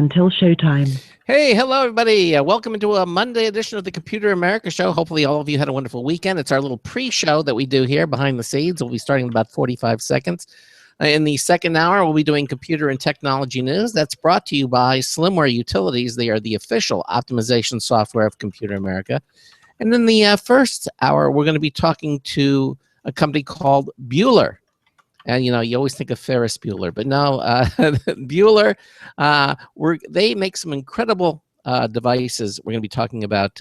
until showtime. Hey, hello, everybody. Welcome into a Monday edition of the Computer America Show. Hopefully all of you had a wonderful weekend. It's our little pre-show that we do here behind the scenes. We'll be starting in about 45 seconds. In the second hour, we'll be doing computer and technology news. That's brought to you by Slimware Utilities. They are the official optimization software of Computer America. And in the first hour, we're going to be talking to a company called Beüler. And, you know, you always think of Ferris Bueller, but no, Beüler, they make some incredible devices. We're going to be talking about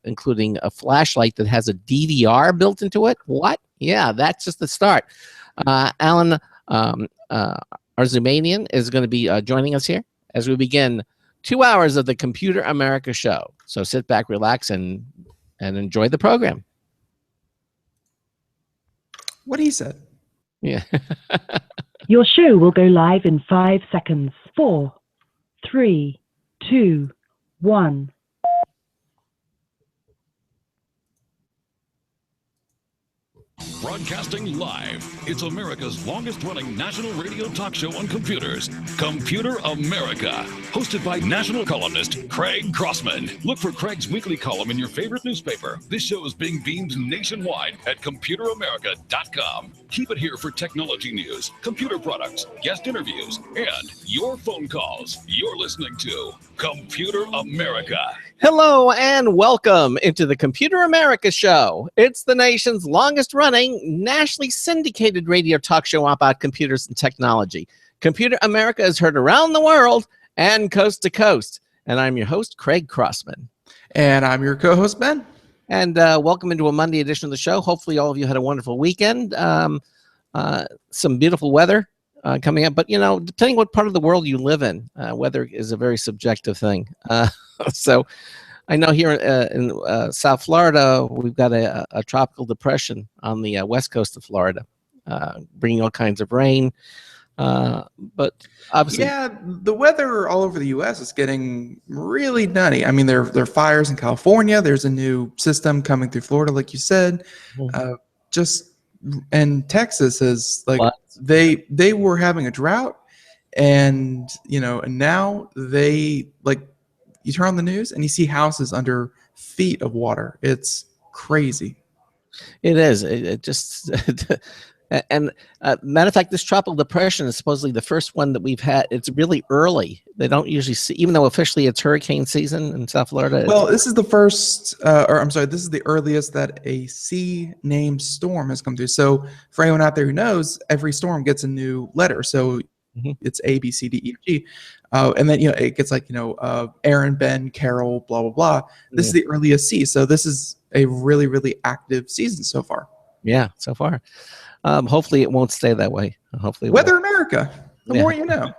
including a flashlight that has a DVR built into it. What? Yeah, that's just the start. Alan Arzumanian is going to be joining us here as we begin 2 hours of the Computer America Show. So sit back, relax, and enjoy the program. What he said. Yeah. Your show will go live in 5 seconds. 4, 3, 2, 1. Broadcasting live, it's America's longest-running national radio talk show on computers, Computer America, hosted by national columnist Craig Crossman. Look for Craig's weekly column in your favorite newspaper. This show is being beamed nationwide at ComputerAmerica.com. Keep it here for technology news, computer products, guest interviews, and your phone calls. You're listening to Computer America. Hello and welcome into the Computer America Show. It's the nation's longest-running, nationally syndicated radio talk show about computers and technology. Computer America is heard around the world and coast to coast. And I'm your host, Craig Crossman. And I'm your co-host, Ben. And welcome into a Monday edition of the show. Hopefully all of you had a wonderful weekend. Some beautiful weather coming up. But, you know, depending what part of the world you live in, weather is a very subjective thing. So I know here in South Florida, we've got a tropical depression on the west coast of Florida, bringing all kinds of rain. But obviously, yeah, the weather all over the U.S. is getting really nutty. I mean, there are fires in California. There's a new system coming through Florida, like you said. And Texas is like they were having a drought, and and now they like. You turn on the news and you see houses under feet of water. It's crazy. It is. It just and matter of fact, this tropical depression is supposedly the first one that we've had. It's really early. They don't usually see, even though officially it's hurricane season in South Florida. Well, this is the first, this is the earliest that a C-named storm has come through. So for anyone out there who knows, every storm gets a new letter. So it's A, B, C, D, E, F, G. And then, it gets like, Aaron, Ben, Carol, blah, blah, blah. This is the earliest C. So this is a really, really active season so far. Yeah, so far. Hopefully it won't stay that way. Hopefully Weather America. The more you know.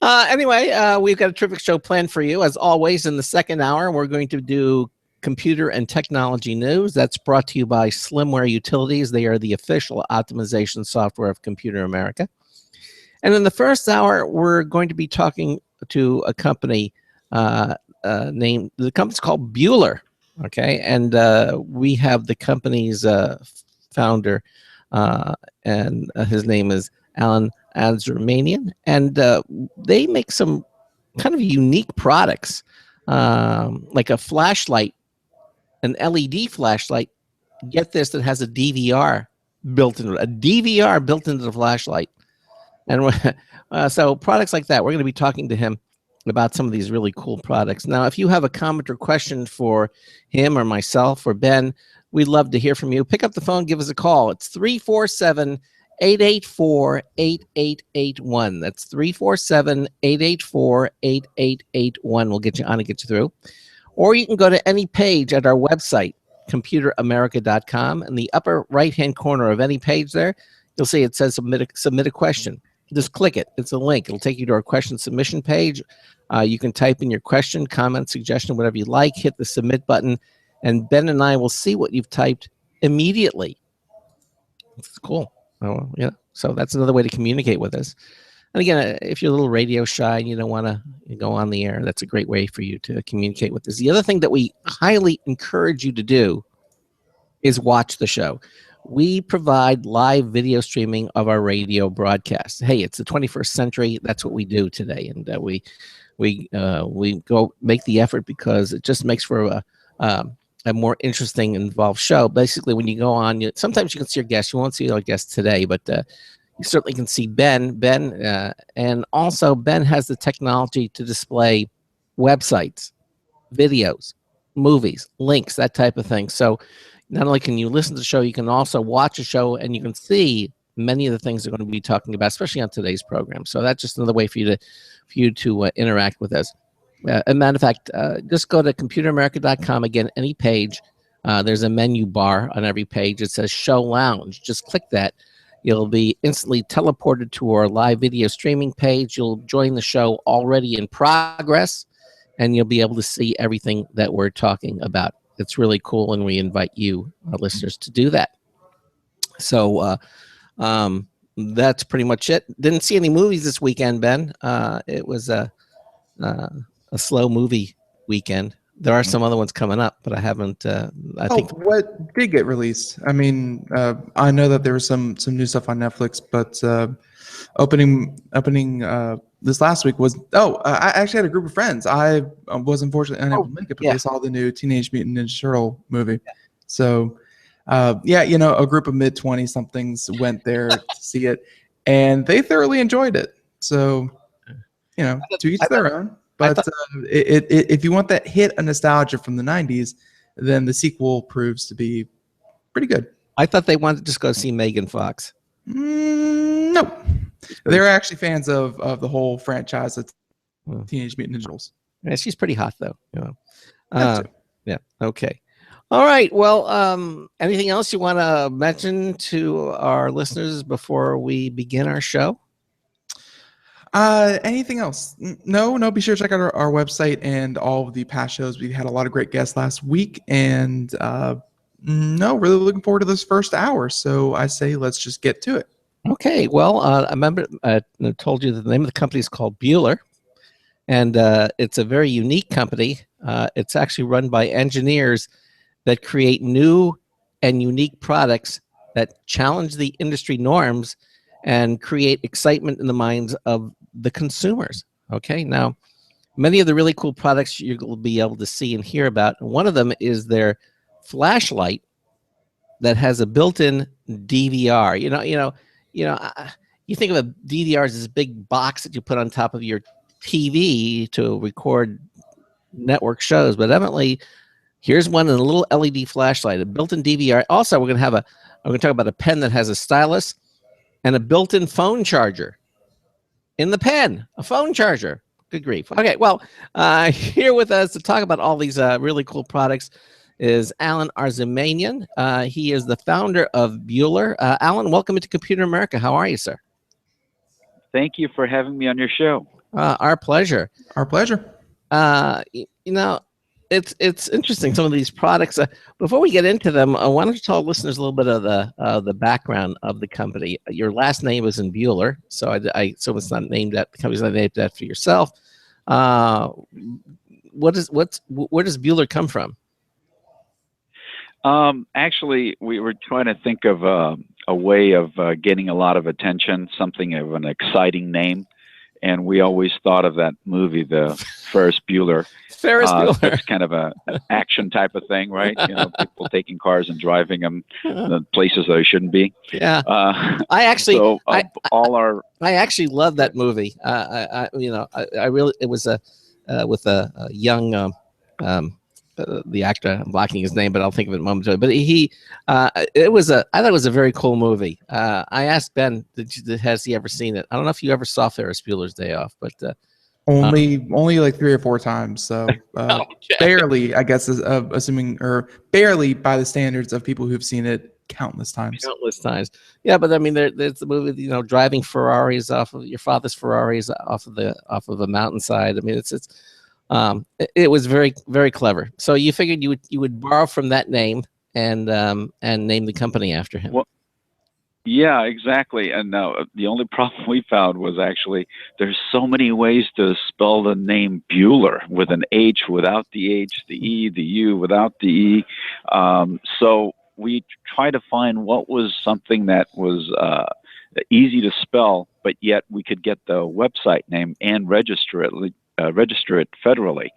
Anyway, we've got a terrific show planned for you. As always, in the second hour, we're going to do computer and technology news. That's brought to you by Slimware Utilities. They are the official optimization software of Computer America. And in the first hour, we're going to be talking to a company named, the company's called Beüler, okay? And we have the company's founder, and his name is Alan Arzumanian, and they make some kind of unique products, like a flashlight, an LED flashlight, get this, that has a DVR built into it, a DVR built into the flashlight. And so products like that, we're going to be talking to him about some of these really cool products. Now, if you have a comment or question for him or myself or Ben, we'd love to hear from you. Pick up the phone, give us a call. It's 347-884-8881. That's 347-884-8881. We'll get you on and get you through. Or you can go to any page at our website, ComputerAmerica.com. In the upper right-hand corner of any page there, you'll see it says submit a question. Just click it. It's a link. It'll take you to our question submission page. You can type in your question, comment, suggestion, whatever you like. Hit the submit button, and Ben and I will see what you've typed immediately. It's cool. So that's another way to communicate with us. And again, if you're a little radio shy and you don't want to go on the air, that's a great way for you to communicate with us. The other thing that we highly encourage you to do is watch the show. we provide live video streaming of our radio broadcasts. Hey, it's the 21st century. That's what we do today, and we go make the effort because it just makes for a more interesting, involved show. Basically, when you go on, sometimes you can see your guests. You won't see our guests today, but you certainly can see Ben. And also Ben has the technology to display websites, videos, movies, links, that type of thing. So not only can you listen to the show, you can also watch a show, and you can see many of the things we're going to be talking about, especially on today's program. So that's just another way for you to interact with us. As a matter of fact, just go to computeramerica.com. Again, any page, there's a menu bar on every page. It says Show Lounge. Just click that. You'll be instantly teleported to our live video streaming page. You'll join the show already in progress, and you'll be able to see everything that we're talking about. It's really cool, and we invite you, our listeners, to do that. So that's pretty much it. Didn't see any movies this weekend, Ben. It was a slow movie weekend. There are some other ones coming up, but I haven't. I think what did get released? I mean, I know that there was some new stuff on Netflix, but opening this last week was I actually had a group of friends. I was unfortunately unable to make it, but they saw the new Teenage Mutant Ninja Turtle movie. Yeah. So a group of mid-20 somethings went there to see it, and they thoroughly enjoyed it. So to each their own. But if you want that hit of nostalgia from the 90s, then the sequel proves to be pretty good. I thought they wanted to just go see Megan Fox. No. They're actually fans of the whole franchise of Teenage Mutant Ninja Turtles. Yeah, she's pretty hot, though. Yeah. Okay. All right. Well, anything else you want to mention to our listeners before we begin our show? Anything else? No. Be sure to check out our website and all of the past shows. We had a lot of great guests last week, and really looking forward to this first hour. So I say let's just get to it. Okay. Well, I remember I told you that the name of the company is called Beüler, and it's a very unique company. It's actually run by engineers that create new and unique products that challenge the industry norms and create excitement in the minds of the consumers. Okay, now many of the really cool products you'll be able to see and hear about. One of them is their flashlight that has a built-in DVR. You think of a DVR as this big box that you put on top of your TV to record network shows, but evidently here's one in a little LED flashlight, a built-in DVR. Also, we're going to talk about a pen that has a stylus and a built-in phone charger in the pen, a phone charger. Good grief. Okay, well, here with us to talk about all these really cool products is Alan Arzamanian. He is the founder of Beüler. Alan, welcome to Computer America. How are you, sir? Thank you for having me on your show. Our pleasure. Our pleasure. It's interesting, some of these products. Before we get into them, why don't you tell listeners a little bit of the background of the company? Your last name is in Beüler, so I so it's not named that. The company's not named that for yourself. Where does Beüler come from? Actually, we were trying to think of a way of getting a lot of attention, something of an exciting name. And we always thought of that movie, the Ferris Bueller. Ferris Bueller. It's kind of an action type of thing, right? People taking cars and driving them to places they shouldn't be. Yeah. I actually love that movie. I really, it was with a young, the actor, I'm blocking his name, but I'll think of it momentarily. But I thought it was a very cool movie. I asked Ben, has he ever seen it? I don't know if you ever saw Ferris Bueller's Day Off, but only like 3 or 4 times. So okay. Barely, I guess, assuming, or barely by the standards of people who've seen it countless times. Yeah, but I mean, there's the movie, driving Ferraris off of your father's Ferraris off of a mountainside. I mean, it was very, very clever. So you figured you would borrow from that name and name the company after him. Well, yeah, exactly. And now the only problem we found was actually there's so many ways to spell the name Beüler, with an H without the H, the E, the U without the E. So we tried to find what was something that was easy to spell, but yet we could get the website name and register it federally.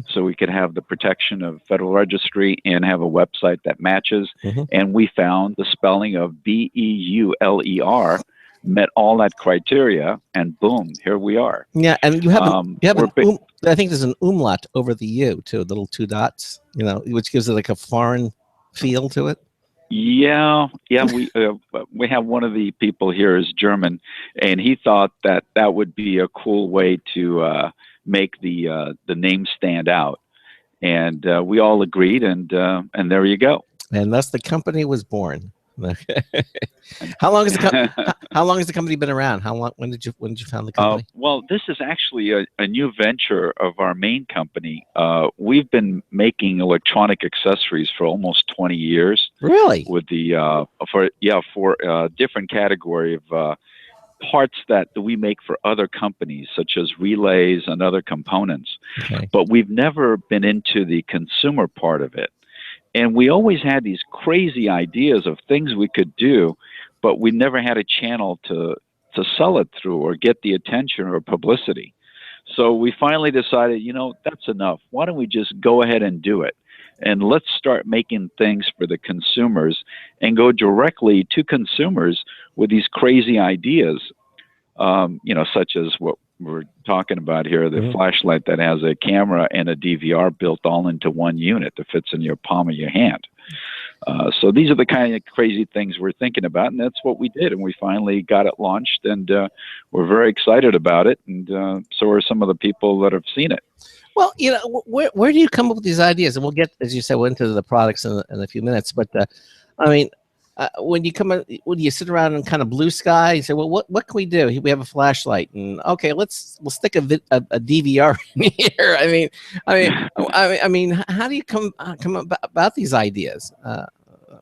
So we could have the protection of Federal Registry and have a website that matches. And we found the spelling of Beuler met all that criteria, and boom, here we are. Yeah, and you have I think there's an umlaut over the U too, the little two dots, which gives it like a foreign feel to it. Yeah. We have one of the people here is German, and he thought that would be a cool way to make the name stand out, and we all agreed, and there you go. And thus the company was born. How long has the company been around? When did you found the company? Well, this is actually a new venture of our main company. We've been making electronic accessories for almost 20 years. Really? With the for a different category of parts that we make for other companies, such as relays and other components. Okay. But we've never been into the consumer part of it. And we always had these crazy ideas of things we could do, but we never had a channel to sell it through or get the attention or publicity. So we finally decided, that's enough. Why don't we just go ahead and do it? And let's start making things for the consumers and go directly to consumers with these crazy ideas, such as what we're talking about here, the flashlight that has a camera and a DVR built all into one unit that fits in your palm of your hand. So these are the kind of crazy things we're thinking about, and that's what we did. And we finally got it launched, and we're very excited about it. And so are some of the people that have seen it. Well, where do you come up with these ideas? And we'll get, as you said, we'll into the products in a few minutes. But when you sit around in kind of blue sky and say, well, what can we do? We have a flashlight, and okay, we'll stick a DVR in here. I mean, how do you come about these ideas?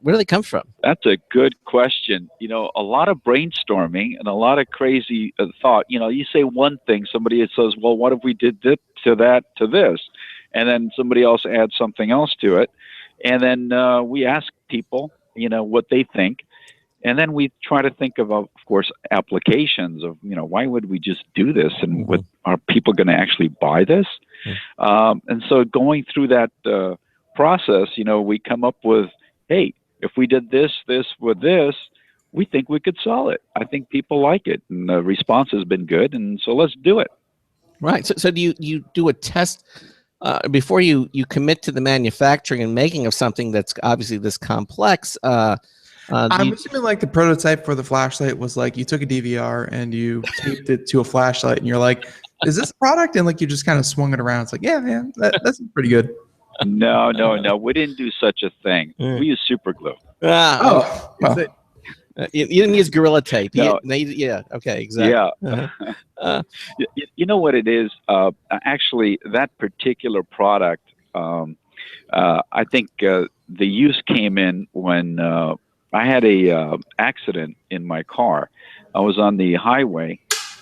Where do they come from? That's a good question. A lot of brainstorming and a lot of crazy thought. You say one thing, somebody says, well, what if we did this to that to this? And then somebody else adds something else to it. And then we ask people, what they think. And then we try to think of course, applications of, why would we just do this? And are people going to actually buy this? And so going through that process, we come up with, hey, if we did this with this, we think we could sell it. I think people like it. And the response has been good. And so let's do it. Right. So do you do a test before you commit to the manufacturing and making of something that's obviously this complex? I'm assuming like the prototype for the flashlight was like you took a DVR and you taped it to a flashlight, and you're like, "Is this a product?" And like you just kind of swung it around. It's like, yeah, that's pretty good. No. We didn't do such a thing. We use super glue. Well. You didn't use Gorilla Tape. No. Yeah. Okay. Exactly. Yeah. You know what it is? Actually, that particular product, I think the use came in when I had a accident in my car. I was on the highway,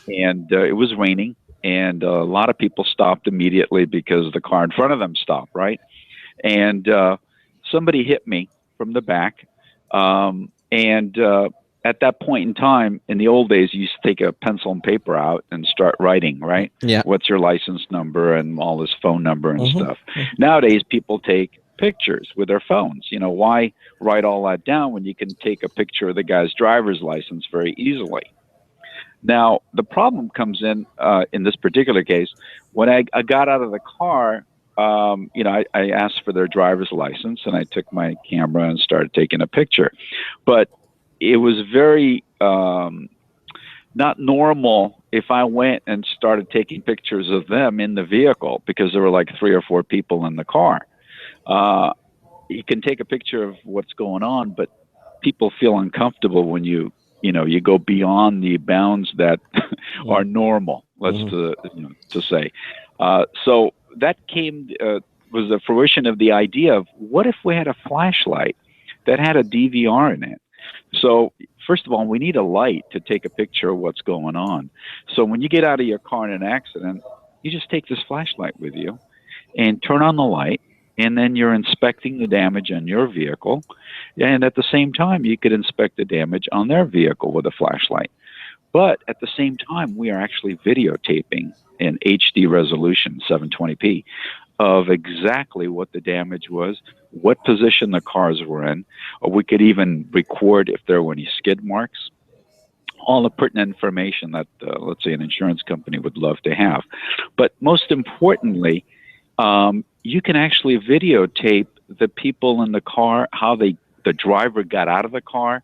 and it was raining, and a lot of people stopped immediately because the car in front of them stopped, right? And somebody hit me from the back. And at that point in time, in the old days, you used to take a pencil and paper out and start writing, right? Yeah. What's your license number and all this phone number and stuff. Nowadays, people take pictures with their phones. Why write all that down when you can take a picture of the guy's driver's license very easily? Now, the problem comes in this particular case, when I got out of the car, I asked for their driver's license, and I took my camera and started taking a picture. But it was very not normal if I went and started taking pictures of them in the vehicle, because there were like 3 or 4 people in the car. You can take a picture of what's going on, but people feel uncomfortable when you go beyond the bounds that are normal, to say. So that was the fruition of the idea of, what if we had a flashlight that had a DVR in it? So first of all, we need a light to take a picture of what's going on. So when you get out of your car in an accident, you just take this flashlight with you and turn on the light, and then you're inspecting the damage on your vehicle, and at the same time, you could inspect the damage on their vehicle with a flashlight. But at the same time, we are actually videotaping in HD resolution, 720p, of exactly what the damage was, what position the cars were in, or we could even record if there were any skid marks, all the pertinent information that, let's say, an insurance company would love to have. But most importantly, you can actually videotape the people in the car, how the driver got out of the car,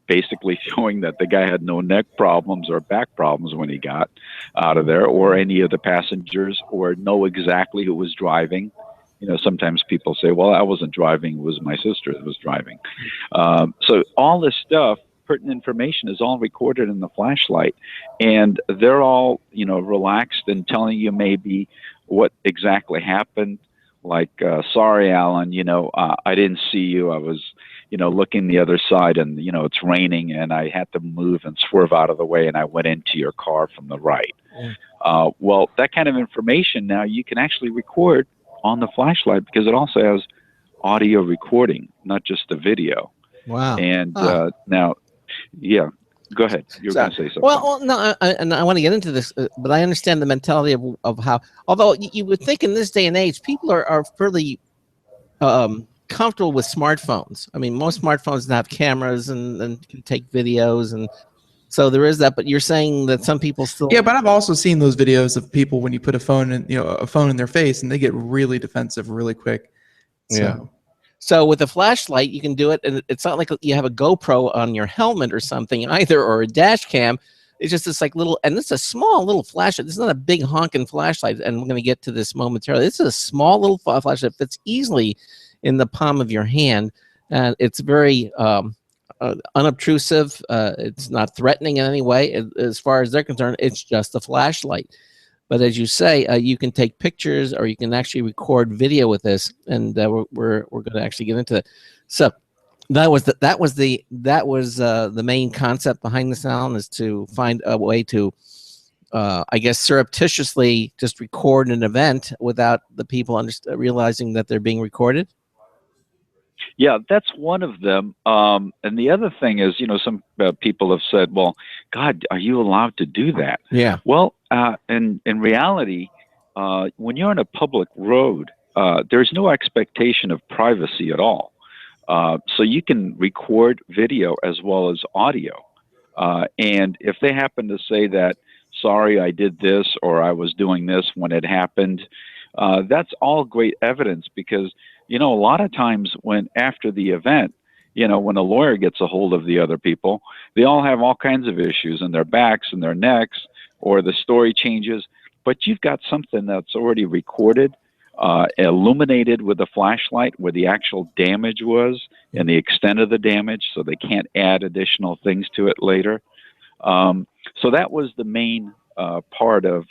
basically showing that the guy had no neck problems or back problems when he got out of there, or any of the passengers, or know exactly who was driving. You know, sometimes people say, well, I wasn't driving, it was my sister that was driving. So all this stuff, pertinent information, is all recorded in the flashlight, and they're all, you know, relaxed and telling you maybe what exactly happened. Like, sorry, Alan, you know, I didn't see you. I was, you know, looking the other side, and, you know, it's raining, and I had to move and swerve out of the way, and I went into your car from the right. Well, that kind of information now you can actually record on the flashlight, because it also has audio recording, not just the video. Wow. And now, yeah, go ahead. You're going to say something. Well, no, and I want to get into this, but I understand the mentality of how, although you would think in this day and age, people are fairly comfortable with smartphones. I mean, most smartphones have cameras and can take videos, and so there is that. But you're saying that some people still. Yeah, but I've also seen those videos of people when you put a phone in their face, and they get really defensive really quick. So. Yeah. So with a flashlight, you can do it, and it's not like you have a GoPro on your helmet or something either, or a dash cam. It's just this like little, and it's a small little flashlight. This is not a big honking flashlight, and we're going to get to this momentarily. This is a small little flashlight that fits easily in the palm of your hand, and it's very unobtrusive. It's not threatening in any way. As far as they're concerned, it's just a flashlight. But as you say, you can take pictures, or you can actually record video with this, and we're going to actually get into that. So that was the main concept behind this, Alan, is to find a way to, I guess, surreptitiously just record an event without the people realizing that they're being recorded. Yeah, that's one of them. And the other thing is, you know, some people have said, well, God, are you allowed to do that? Yeah. Well, in reality, when you're on a public road, there's no expectation of privacy at all. So you can record video as well as audio. And if they happen to say that, sorry, I did this, or I was doing this when it happened, that's all great evidence, because you know, a lot of times when after the event, you know, when a lawyer gets a hold of the other people, they all have all kinds of issues in their backs and their necks, or the story changes. But you've got something that's already recorded, illuminated with a flashlight, where the actual damage was and the extent of the damage, so they can't add additional things to it later. So that was the main part of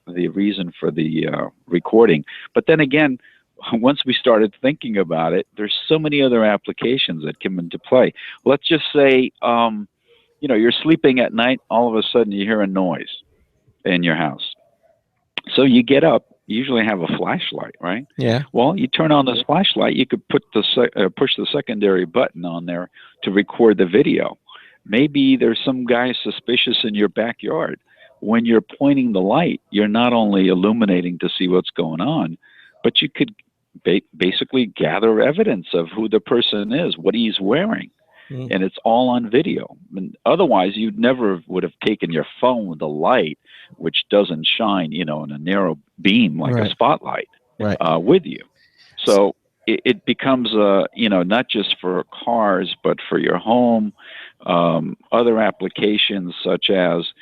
the reason for the recording. But then again, once we started thinking about it, there's so many other applications that come into play. Let's just say, you know, you're sleeping at night, all of a sudden you hear a noise in your house. So you get up, you usually have a flashlight, right? Yeah. Well, you turn on this flashlight, you could put push the secondary button on there to record the video. Maybe there's some guy suspicious in your backyard. When you're pointing the light, you're not only illuminating to see what's going on, but you could basically gather evidence of who the person is, what he's wearing, and it's all on video. And otherwise, you never would have taken your phone with a light, which doesn't shine, you know, in a narrow beam like a spotlight, with you. So it becomes, you know, not just for cars, but for your home, other applications such as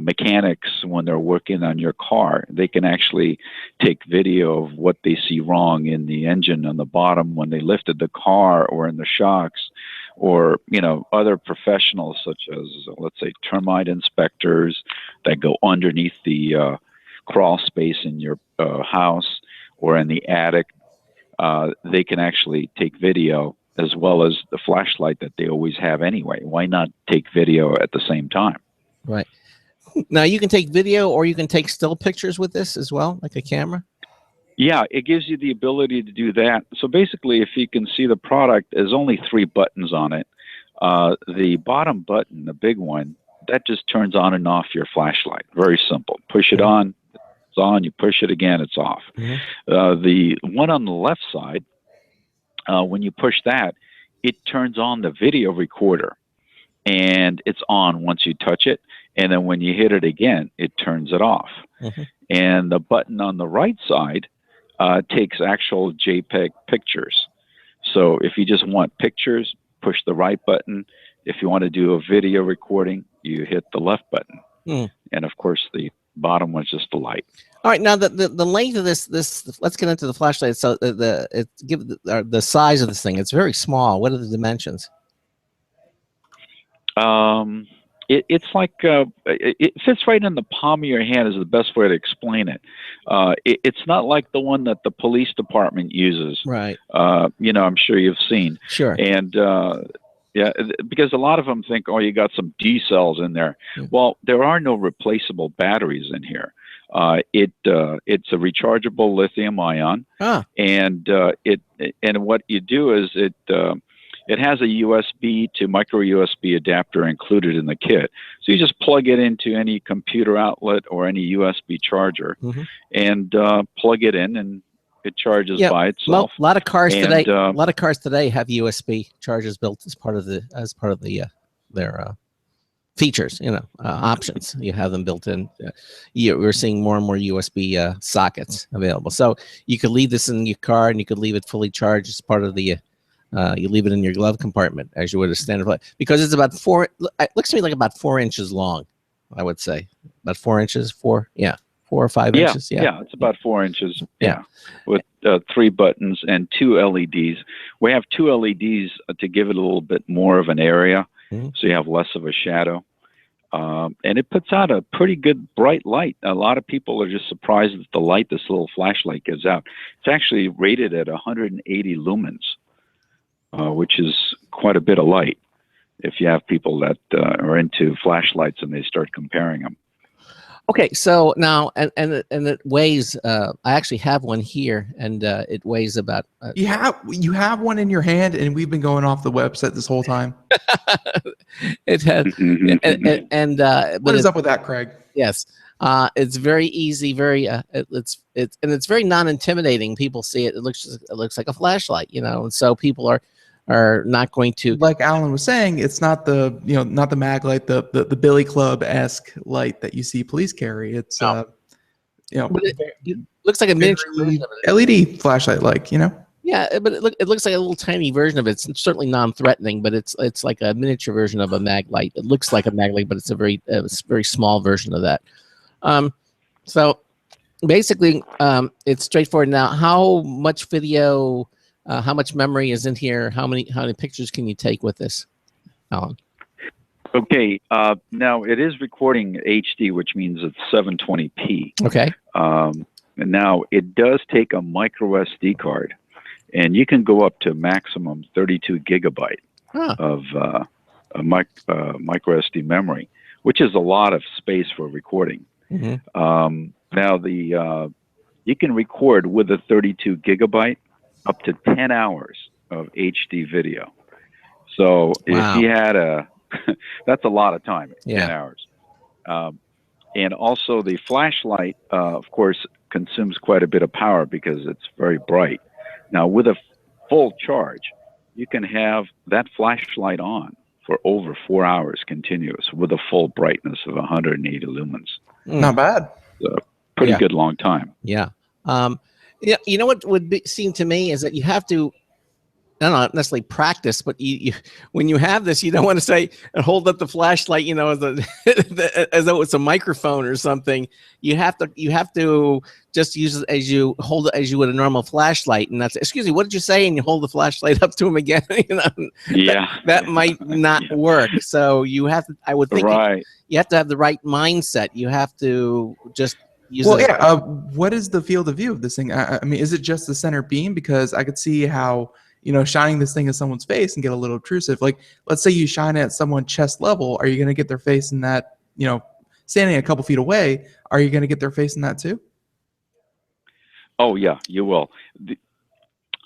mechanics, when they're working on your car, they can actually take video of what they see wrong in the engine on the bottom when they lifted the car, or in the shocks, or, you know, other professionals such as, let's say, termite inspectors that go underneath the crawl space in your house or in the attic. They can actually take video as well as the flashlight that they always have anyway. Why not take video at the same time? Right. Now, you can take video, or you can take still pictures with this as well, like a camera? Yeah, it gives you the ability to do that. So basically, if you can see the product, there's only 3 buttons on it. The bottom button, the big one, that just turns on and off your flashlight. Very simple. Push it on, it's on. You push it again, it's off. The one on the left side, when you push that, it turns on the video recorder, and it's on once you touch it. And then when you hit it again, it turns it off. And the button on the right side takes actual JPEG pictures. So if you just want pictures, push the right button. If you want to do a video recording, you hit the left button. And of course, the bottom one's just the light. All right, now the length of this let's get into the flashlight. So give the size of this thing. It's very small. What are the dimensions? It's like it fits right in the palm of your hand is the best way to explain it. It's not like the one that the police department uses. Right. I'm sure you've seen. Sure. And yeah, because a lot of them think, oh, you got some D cells in there. Well, there are no replaceable batteries in here. It's a rechargeable lithium ion, and what you do is it has a USB to micro USB adapter included in the kit. So you just plug it into any computer outlet or any USB charger, and plug it in, and it charges by itself. A lot of cars today. A lot of cars today have USB chargers built as part of their features. Options. You have them built in. We're seeing more and more USB sockets available. So you could leave this in your car, and you could leave it fully charged as part of the. You leave it in your glove compartment as you would a standard, because it's about 4. It looks to me like about 4 inches long. I would say about 4 inches. 4 or 5 inches. Yeah, it's about 4 inches. Yeah, with 3 buttons and 2 LEDs. We have 2 LEDs to give it a little bit more of an area, so you have less of a shadow. And it puts out a pretty good bright light. A lot of people are just surprised at the light this little flashlight gives out. It's actually rated at 180 lumens. Which is quite a bit of light if you have people that are into flashlights and they start comparing them. Okay, so now and it weighs. I actually have one here, and it weighs about. You have one in your hand, and we've been going off the website this whole time. It had what is up with that, Craig? Yes. It's very easy, it's very non-intimidating. People see it; it looks like a flashlight, and so people are not going to. Like Alan was saying, it's not the not the mag light, the Billy Club-esque light that you see police carry. It's but it looks like a miniature version of it. LED flashlight, Yeah, but it looks like a little tiny version of it. It's certainly non-threatening, but it's like a miniature version of a mag light. It looks like a mag light, but it's a very small version of that. So basically, it's straightforward. Now, how much video, how much memory is in here? How many pictures can you take with this, Alan? Okay. Now it is recording HD, which means it's 720p. Okay. And now it does take a micro SD card, and you can go up to maximum 32 gigabyte of a micro SD memory, which is a lot of space for recording. Now you can record with a 32 gigabyte up to 10 hours of HD video. So if you had that's a lot of time, 10 hours. And also the flashlight, of course, consumes quite a bit of power because it's very bright. Now with a full charge, you can have that flashlight on for over 4 hours continuous with a full brightness of 180 lumens. Not bad. So pretty good long time. Yeah. You know what would seem to me is that you have to, I don't know, not necessarily practice, but you when you have this, you don't want to say and hold up the flashlight, as though it's a microphone or something. You have to just use it as you hold it as you would a normal flashlight, and that's, excuse me, what did you say? And you hold the flashlight up to him again. That might not work. So you have to. I would think you have to have the right mindset. You have to just. What is the field of view of this thing? I mean, is it just the center beam? Because I could see how, shining this thing at someone's face and get a little obtrusive. Like, let's say you shine it at someone chest level. Are you going to get their face in that, standing a couple feet away? Are you going to get their face in that too? Oh yeah, you will.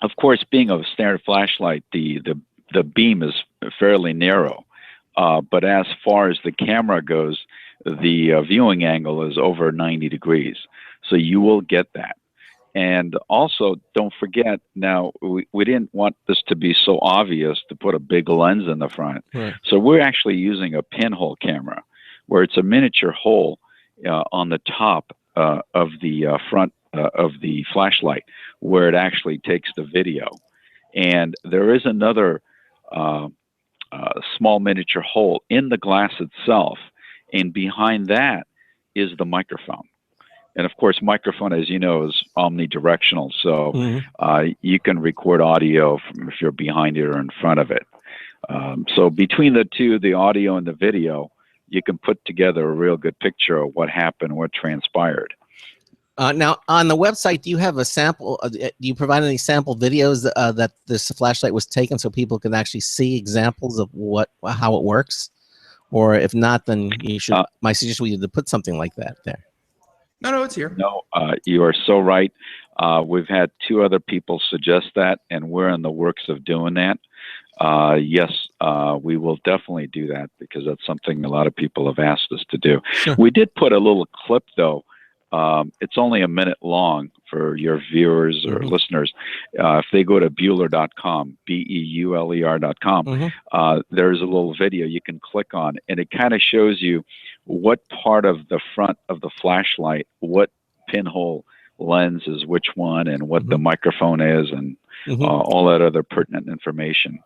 Of course, being a standard flashlight, the beam is fairly narrow, but as far as the camera goes, the viewing angle is over 90 degrees, so you will get that. And also, don't forget, now, we didn't want this to be so obvious to put a big lens in the front. Right. So we're actually using a pinhole camera, where it's a miniature hole on the top of the front of the flashlight, where it actually takes the video. And there is another small miniature hole in the glass itself, and behind that is the microphone. And of course, microphone, as you know, is omnidirectional, so you can record audio from if you're behind it or in front of it. So between the two, the audio and the video, you can put together a real good picture of what happened, what transpired. Now, on the website, do you have a sample? Do you provide any sample videos that this flashlight was taken, so people can actually see examples of how it works? Or if not, then you should. My suggestion would be to put something like that there. No, it's here. No, you are so right. We've had 2 other people suggest that, and we're in the works of doing that. Yes, we will definitely do that, because that's something a lot of people have asked us to do. Sure. We did put a little clip, though. It's only a minute long for your viewers or listeners. If they go to Beüler.com, Beuler.com, there's a little video you can click on, and it kind of shows you what part of the front of the flashlight, what pinhole lens is which one, and what the microphone is, and all that other pertinent information.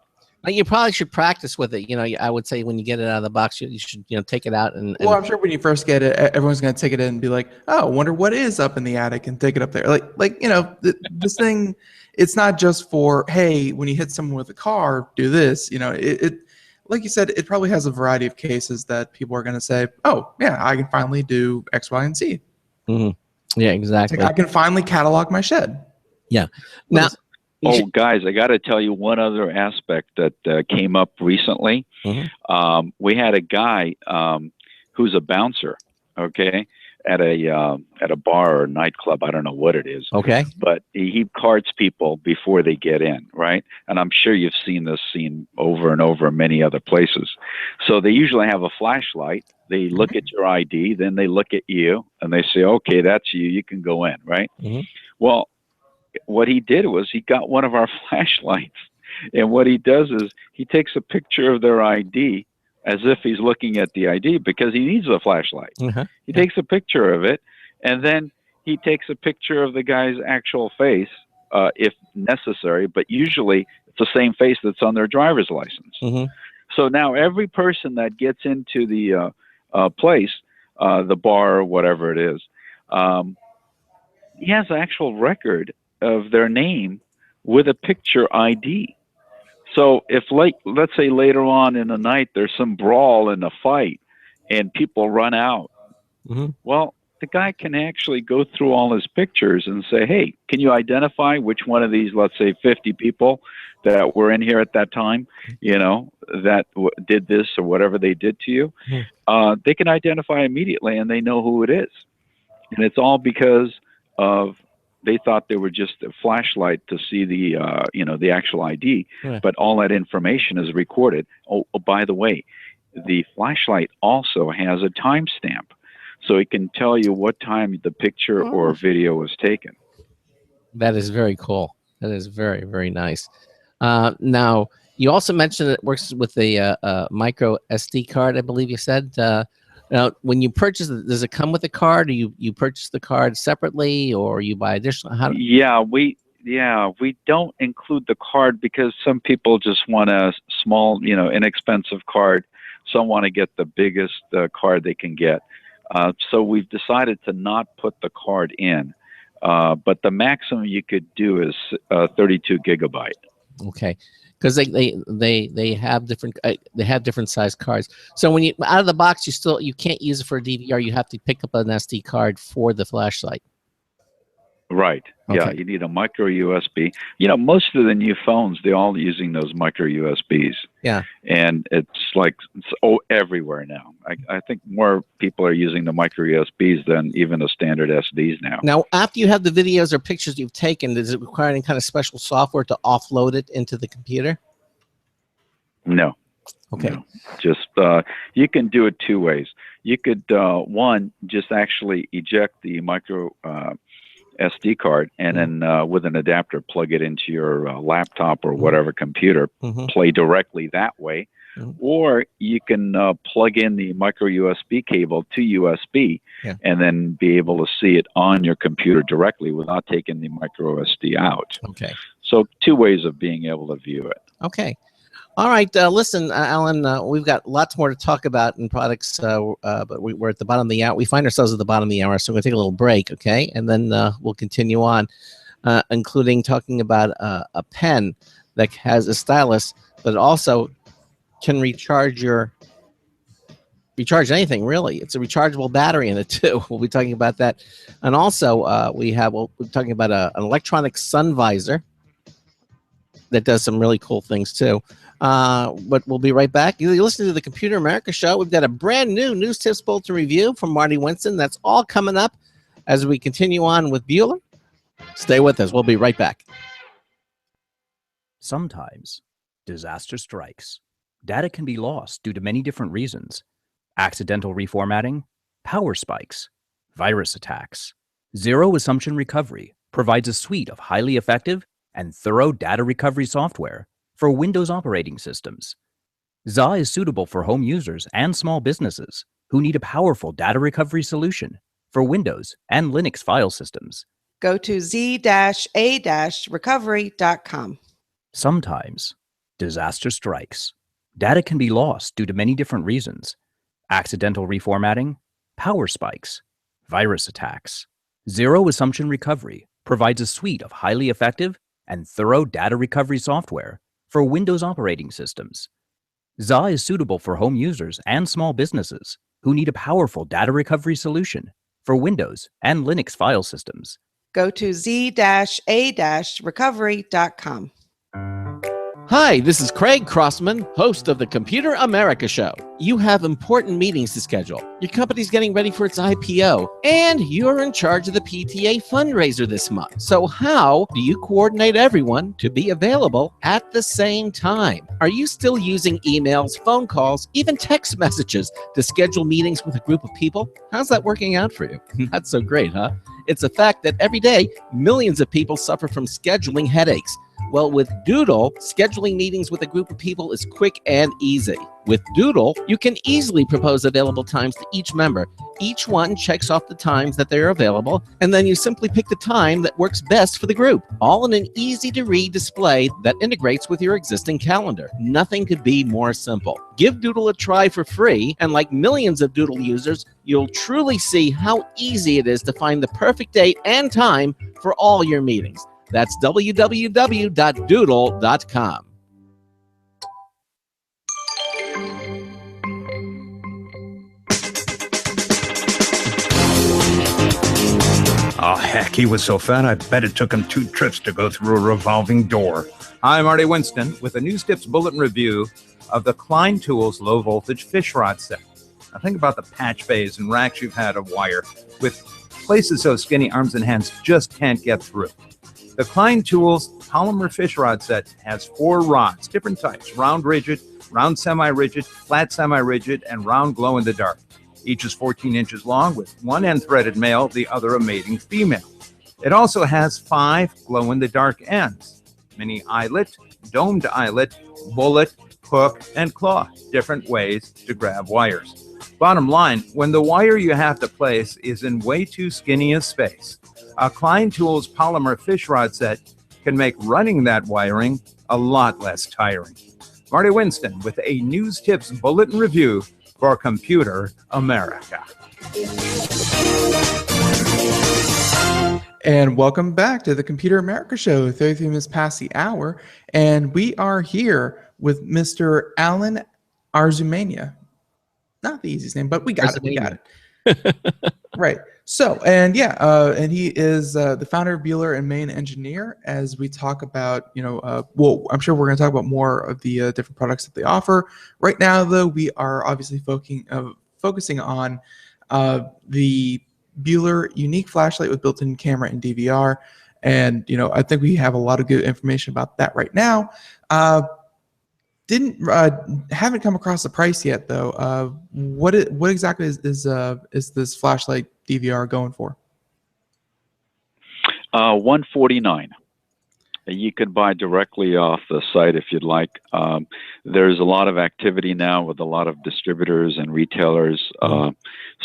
You probably should practice with it. I would say when you get it out of the box, you should, take it out and. Well, I'm sure when you first get it, everyone's going to take it in and be like, "Oh, I wonder what is up in the attic," and take it up there. This thing, it's not just for, hey, when you hit someone with a car, do this. It like you said, it probably has a variety of cases that people are going to say, "Oh, yeah, I can finally do X, Y, and Z." Yeah, exactly. I can finally catalog my shed. Yeah. Now. Oh, guys, I got to tell you one other aspect that came up recently. We had a guy who's a bouncer, okay, at a bar or nightclub. I don't know what it is. Okay. But he cards people before they get in, right? And I'm sure you've seen this scene over and over in many other places. So they usually have a flashlight. They look at your ID, then they look at you, and they say, okay, that's you. You can go in, right? Well, what he did was he got one of our flashlights, and what he does is he takes a picture of their ID as if he's looking at the ID, because he needs a flashlight. He takes a picture of it, and then he takes a picture of the guy's actual face, if necessary, but usually it's the same face that's on their driver's license. So now every person that gets into the place, the bar or whatever it is, he has an actual record of their name with a picture ID. So if, let's say later on in the night there's some brawl in a fight and people run out, well, the guy can actually go through all his pictures and say, hey, can you identify which one of these, let's say 50 people that were in here at that time, that did this or whatever they did to you? They can identify immediately, and they know who it is. And it's all because of they thought they were just a flashlight to see the, the actual ID, but all that information is recorded. Oh, by the way, the flashlight also has a timestamp, so it can tell you what time the picture or video was taken. That is very cool. That is very, very nice. Now, you also mentioned it works with a micro SD card, I believe you said. Now, when you purchase it, does it come with a card, or you purchase the card separately, or you buy additional? We don't include the card because some people just want a small, inexpensive card. Some want to get the biggest card they can get. So we've decided to not put the card in. But the maximum you could do is 32 gigabyte. Okay. Because they have different size cards. So when you out of the box, you can't use it for a DVR. You have to pick up an SD card for the flashlight. Right. Okay. Yeah, you need a micro USB. You know, most of the new phones, they're all using those micro USBs. Yeah. And it's everywhere now. I think more people are using the micro USBs than even the standard SDs now. Now, after you have the videos or pictures you've taken, does it require any kind of special software to offload it into the computer? No. Okay. No. Just you can do it two ways. You could one, just actually eject the micro SD card and then with an adapter plug it into your laptop or whatever computer, play directly that way. Or you can plug in the micro USB cable to USB and then be able to see it on your computer directly without taking the micro SD out. Okay. So two ways of being able to view it. Okay. All right. Listen, Alan, we've got lots more to talk about in products, but we're at the bottom of the hour. We find ourselves at the bottom of the hour, so we're going to take a little break, okay? And then we'll continue on, including talking about a pen that has a stylus, but also can recharge anything, really. It's a rechargeable battery in it, too. We'll be talking about that. And also, we're talking about an electronic sun visor that does some really cool things, too. But we'll be right back. You're listening to the Computer America Show. We've got a brand new News Tips Bulletin review from Marty Winston. That's all coming up as we continue on with Beüler. Stay with us. We'll be right back. Sometimes disaster strikes. Data can be lost due to many different reasons. Accidental reformatting, power spikes, virus attacks. Zero Assumption Recovery provides a suite of highly effective and thorough data recovery software for Windows operating systems. ZA is suitable for home users and small businesses who need a powerful data recovery solution for Windows and Linux file systems. Go to z-a-recovery.com. Sometimes disaster strikes. Data can be lost due to many different reasons. Accidental reformatting, power spikes, virus attacks. Zero Assumption Recovery provides a suite of highly effective and thorough data recovery software for Windows operating systems. ZA is suitable for home users and small businesses who need a powerful data recovery solution for Windows and Linux file systems. Go to z-a-recovery.com. Hi, this is Craig Crossman, host of the Computer America Show. You have important meetings to schedule. Your company's getting ready for its IPO, and you're in charge of the PTA fundraiser this month. So how do you coordinate everyone to be available at the same time? Are you still using emails, phone calls, even text messages to schedule meetings with a group of people? How's that working out for you? That's so great, huh? It's a fact that every day, millions of people suffer from scheduling headaches. Well, with Doodle, scheduling meetings with a group of people is quick and easy. With Doodle, you can easily propose available times to each member. Each one checks off the times that they're available, and then you simply pick the time that works best for the group, all in an easy-to-read display that integrates with your existing calendar. Nothing could be more simple. Give Doodle a try for free, and like millions of Doodle users, you'll truly see how easy it is to find the perfect date and time for all your meetings. That's www.doodle.com. Oh, heck, he was so fat, I bet it took him 2 trips to go through a revolving door. I'm Marty Winston with a News Tips Bulletin review of the Klein Tools low-voltage fish rod set. Now think about the patch bays and racks you've had of wire with places so skinny arms and hands just can't get through. The Klein Tools polymer fish rod set has 4 rods, different types: round rigid, round semi-rigid, flat semi-rigid, and round glow-in-the-dark. Each is 14 inches long with one end threaded male, the other a mating female. It also has 5 glow-in-the-dark ends: mini eyelet, domed eyelet, bullet, hook, and claw, different ways to grab wires. Bottom line, when the wire you have to place is in way too skinny a space, a Klein Tools polymer fish rod set can make running that wiring a lot less tiring. Marty Winston with a News Tips Bulletin review for Computer America. And welcome back to the Computer America Show. 33 minutes past the hour, and we are here with Mr. Alan Arzumania. Not the easiest name, but we got it. Right. So, and yeah, and he is the founder of Beüler and main engineer. As we talk about, well, I'm sure we're going to talk about more of the different products that they offer. Right now, though, we are obviously focusing on the Beüler unique flashlight with built-in camera and DVR. And I think we have a lot of good information about that right now. Haven't come across the price yet though. What exactly is this flashlight DVR going for? $149. You could buy directly off the site if you'd like. There's a lot of activity now with a lot of distributors and retailers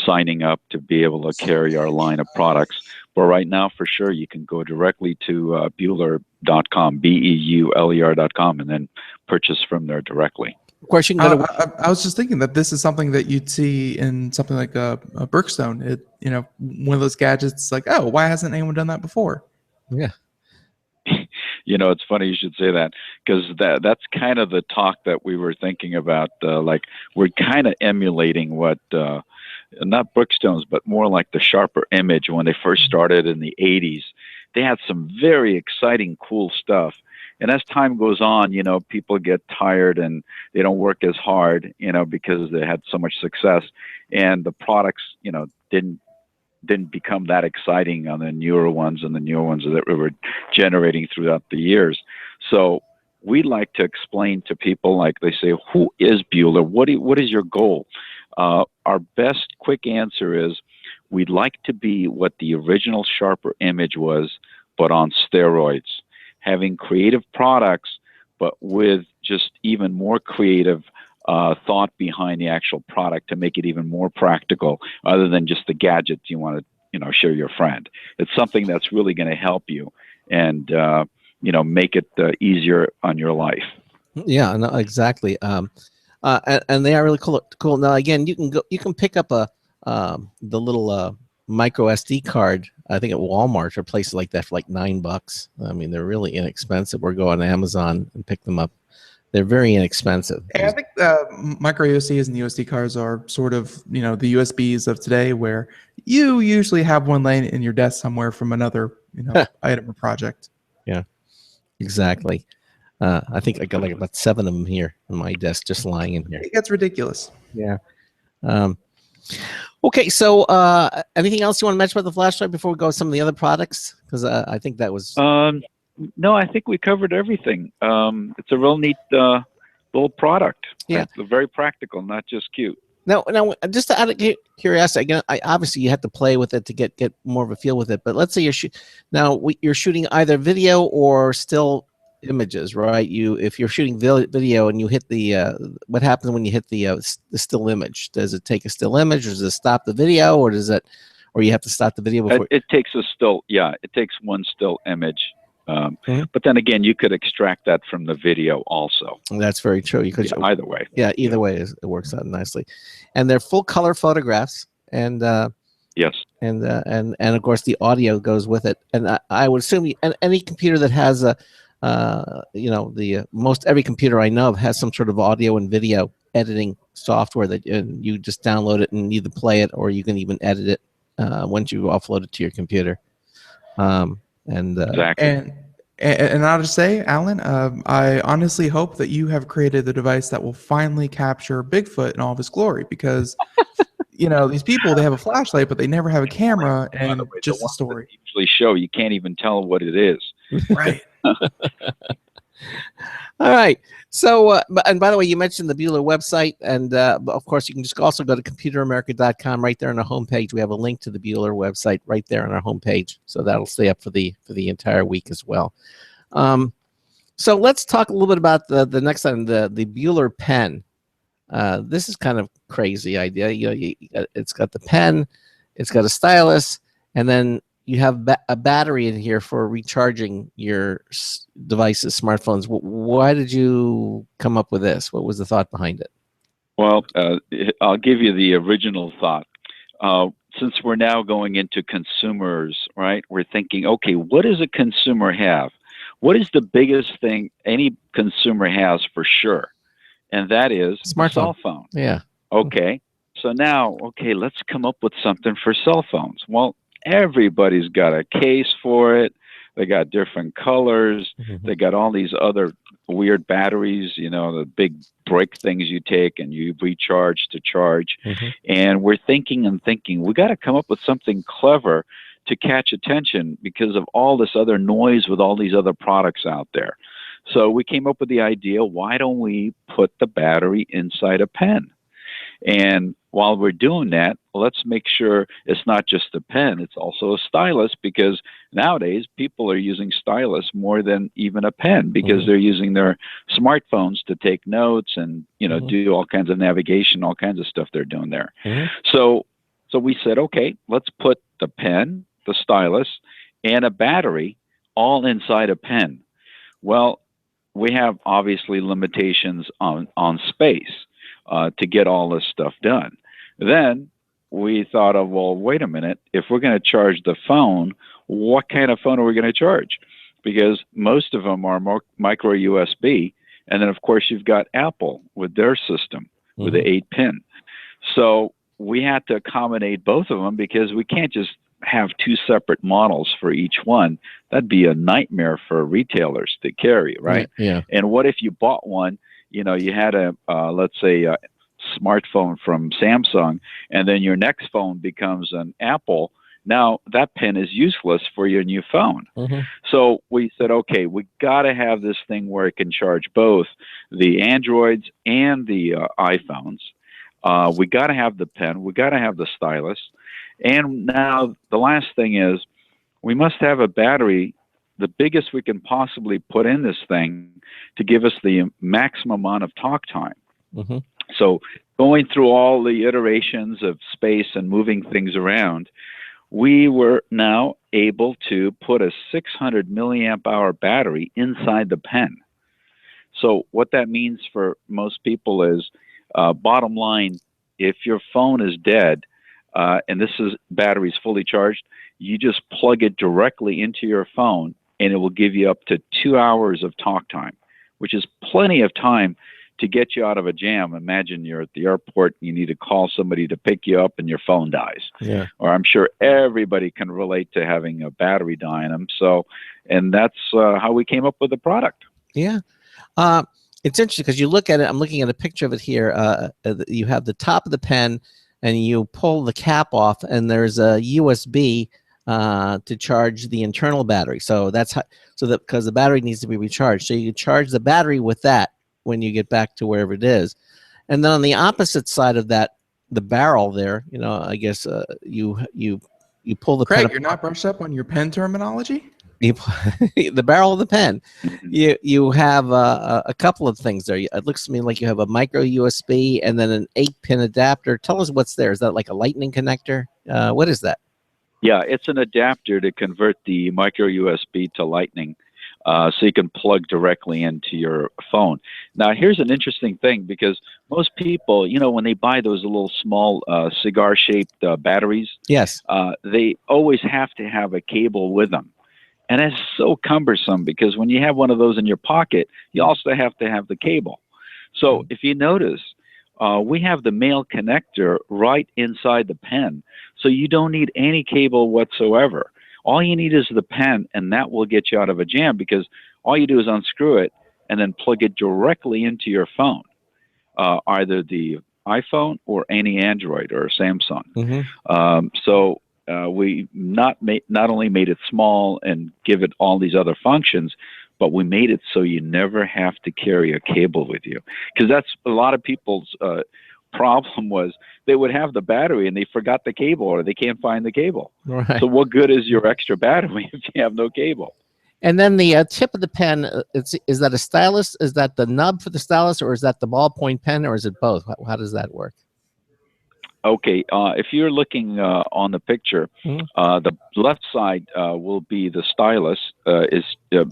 signing up to be able to carry our line of products. But right now, for sure, you can go directly to Beüler.com, BEULER.com, and then purchase from there directly. Of course, you can go to. I was just thinking that this is something that you'd see in something like a Brookstone. One of those gadgets. Like, oh, why hasn't anyone done that before? Yeah. It's funny you should say that, because that's kind of the talk that we were thinking about. Like, we're kind of emulating what, not Brookstones, but more like the Sharper Image when they first started in the 80s. They had some very exciting, cool stuff. And as time goes on, people get tired and they don't work as hard, because they had so much success. And the products, didn't become that exciting on the newer ones and the newer ones that we were generating throughout the years. So we like to explain to people, like they say, who is Beüler? What is your goal? Our best quick answer is we'd like to be what the original Sharper Image was, but on steroids, having creative products, but with just even more creative thought behind the actual product to make it even more practical, other than just the gadgets you want to share your friend. It's something that's really going to help you and make it easier on your life. Yeah, no, exactly. And they are really cool. Now, again, you can pick up the little micro SD card, I think at Walmart or places like that for like $9. I mean, they're really inexpensive. Or go on Amazon and pick them up. They're very inexpensive. Yeah, I think micro USBs and the USD cards are sort of, the USBs of today, where you usually have one laying in your desk somewhere from another, item or project. Yeah, exactly. I think I got like about 7 of them here on my desk, just lying in here. It gets ridiculous. Yeah. Okay, so anything else you want to mention about the flashlight before we go to some of the other products? Because I think that was. No, I think we covered everything. It's a real neat little product. Yeah, it's very practical, not just cute. Now, just out of curiosity, again, obviously you have to play with it to get more of a feel with it. But let's say you're shooting either video or still images, right? If you're shooting video and you hit what happens when you hit the still image? Does it take a still image, or does it stop the video, or you have to stop the video before? It takes a still. Yeah, it takes one still image. But then again, you could extract that from the video also. That's very true. You could either way. Yeah, either way it works out nicely, and they're full color photographs. And yes, and of course the audio goes with it. And I would assume any computer that has most every computer I know of has some sort of audio and video editing software that you just download it and either play it or you can even edit it once you offload it to your computer. Exactly. And I'll just say, Alan, I honestly hope that you have created the device that will finally capture Bigfoot in all of his glory, because these people, they have a flashlight, but they never have a camera, and just a story. Usually show you can't even tell what it is. Right. All right. So, and by the way, you mentioned the Beüler website, and of course, you can just also go to computeramerica.com. Right there on our homepage, we have a link to the Beüler website right there on our homepage, so that'll stay up for the entire week as well. So let's talk a little bit about the next item, the Beüler pen. This is kind of crazy idea. It's got the pen, it's got a stylus, and then you have a battery in here for recharging your devices, smartphones. Why did you come up with this? What was the thought behind it? Well, I'll give you the original thought. Since we're now going into consumers, right, we're thinking, okay, what does a consumer have? What is the biggest thing any consumer has for sure? And that is a cell phone. Yeah. Okay. So now, okay, let's come up with something for cell phones. Well, everybody's got a case for it. They got different colors. They got all these other weird batteries, the big brick things you take and you recharge to charge. And we're thinking, we got to come up with something clever to catch attention because of all this other noise with all these other products out there. So we came up with the idea, why don't we put the battery inside a pen? And while we're doing that, let's make sure it's not just a pen, it's also a stylus, because nowadays people are using stylus more than even a pen because they're using their smartphones to take notes and, do all kinds of navigation, all kinds of stuff they're doing there. So we said, okay, let's put the pen, the stylus, and a battery all inside a pen. Well, we have obviously limitations on space to get all this stuff done. Then we thought of, well, wait a minute, if we're going to charge the phone, what kind of phone are we going to charge? Because most of them are micro USB, and then of course you've got Apple with their system with the 8-pin. So we had to accommodate both of them because we can't just have two separate models for each one. That'd be a nightmare for retailers to carry, right? Yeah. And what if you bought one, you had a, let's say, a smartphone from Samsung, and then your next phone becomes an Apple. Now that pen is useless for your new phone. So we said, okay, we got to have this thing where it can charge both the Androids and the iPhones. We got to have the pen. We got to have the stylus. And now the last thing is we must have a battery, the biggest we can possibly put in this thing to give us the maximum amount of talk time. So going through all the iterations of space and moving things around, we were now able to put a 600 milliamp hour battery inside the pen. So what that means for most people is, bottom line, if your phone is dead, and battery is fully charged, you just plug it directly into your phone and it will give you up to 2 hours of talk time, which is plenty of time to get you out of a jam. Imagine you're at the airport and you need to call somebody to pick you up and your phone dies. Yeah. Or I'm sure everybody can relate to having a battery die in them. So, and that's how we came up with the product. Yeah. It's interesting because you look at it, I'm looking at a picture of it here. You have the top of the pen and you pull the cap off and there's a USB to charge the internal battery. So that's how, because the battery needs to be recharged. So you charge the battery with that when you get back to wherever it is. And then on the opposite side of that, the barrel there, I guess you pull the Craig, pen. you're not brushed up on your pen terminology? The barrel of the pen. You have a couple of things there. It looks to me like you have a micro USB and then an 8-pin adapter. Tell us what's there. Is that like a lightning connector? What is that? Yeah, it's an adapter to convert the micro USB to lightning, so you can plug directly into your phone. Now, here's an interesting thing, because most people, when they buy those little small cigar-shaped batteries, yes, they always have to have a cable with them. And it's so cumbersome because when you have one of those in your pocket, you also have to have the cable. So if you notice, we have the male connector right inside the pen. So you don't need any cable whatsoever. All you need is the pen, and that will get you out of a jam because all you do is unscrew it and then plug it directly into your phone, either the iPhone or any Android or Samsung. So we not only made it small and give it all these other functions, but we made it so you never have to carry a cable with you. Because that's a lot of people's problem was they would have the battery and they forgot the cable or they can't find the cable. Right. So what good is your extra battery if you have no cable? And then the tip of the pen, is that a stylus? Is that the nub for the stylus, or is that the ballpoint pen, or is it both? How does that work? Okay, if you're looking on the picture, the left side will be the stylus.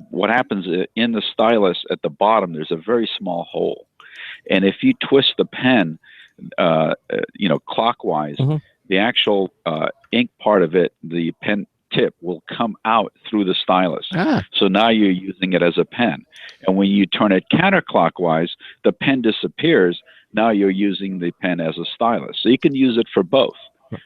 What happens in the stylus at the bottom, there's a very small hole. And if you twist the pen, clockwise, the actual ink part of it, the pen tip, will come out through the stylus. So now you're using it as a pen. And when you turn it counterclockwise, the pen disappears, Now you're using the pen as a stylus. So you can use it for both.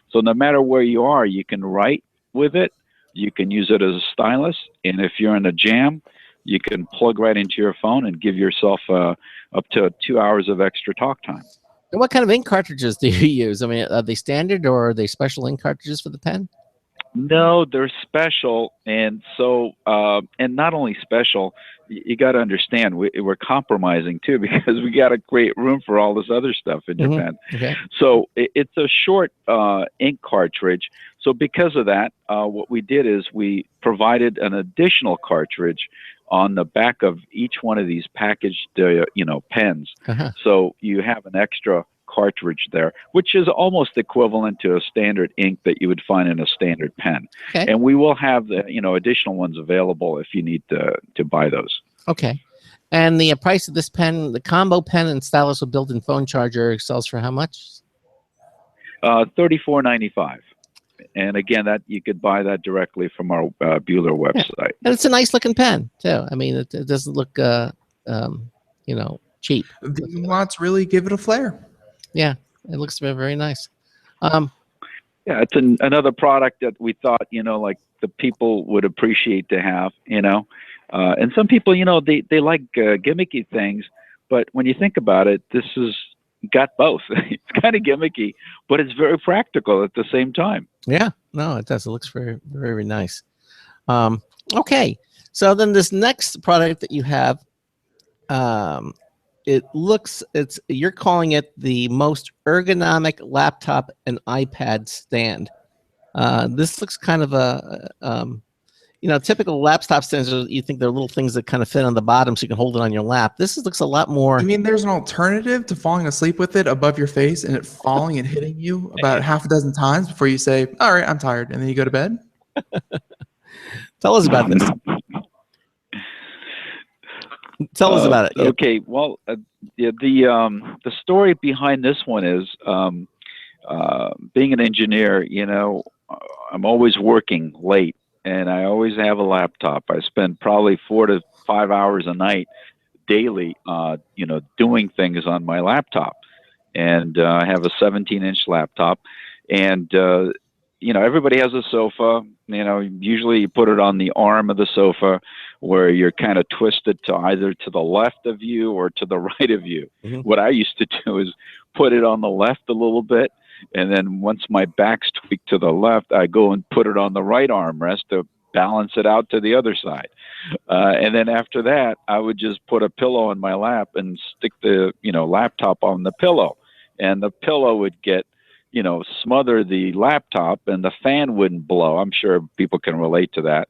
So no matter where you are, you can write with it. You can use it as a stylus. And if you're in a jam, you can plug right into your phone and give yourself up to 2 hours of extra talk time. And what kind of ink cartridges do you use? I mean, are they standard or are they special ink cartridges for the pen? No, they're special, and so and not only special, you got to understand we're compromising too because we got to create room for all this other stuff in your pen. Okay. So it's a short ink cartridge. So because of that, what we did is we provided an additional cartridge on the back of each one of these packaged, pens. So you have an extra cartridge there, which is almost equivalent to a standard ink that you would find in a standard pen. Okay. And we will have the additional ones available if you need to buy those. Okay. And the price of this pen, the combo pen and stylus with built-in phone charger, sells for how much? $34.95. And again, that you could buy that directly from our Beüler website. And it's a nice looking pen too. I mean, it doesn't look, cheap. The mods really give it a flair. Yeah, it looks very, very nice. Yeah, it's another product that we thought, like the people would appreciate to have, and some people, they like gimmicky things, but when you think about it, this has got both. It's kind of gimmicky, but it's very practical at the same time. Yeah, no, it does. It looks very, very nice. Okay, so then this next product that you have, you're calling it the most ergonomic laptop and iPad stand. This looks kind of a, typical laptop stands, you think they're little things that kind of fit on the bottom so you can hold it on your lap. This looks a lot more. I mean, there's an alternative to falling asleep with it above your face and it falling and hitting you about half a dozen times before you say, all right, I'm tired. And then you go to bed. Tell us about this. Tell us about it. Yeah. Okay, well, the story behind this one is being an engineer, I'm always working late and I always have a laptop. I spend probably 4 to 5 hours a night daily, doing things on my laptop. And I have a 17-inch laptop. And, everybody has a sofa. Usually you put it on the arm of the sofa where you're kind of twisted to either to the left of you or to the right of you. Mm-hmm. What I used to do is put it on the left a little bit. And then once my back's tweaked to the left, I go and put it on the right armrest to balance it out to the other side. And then after that, I would just put a pillow in my lap and stick the, laptop on the pillow. And the pillow would get, smother the laptop and the fan wouldn't blow. I'm sure people can relate to that.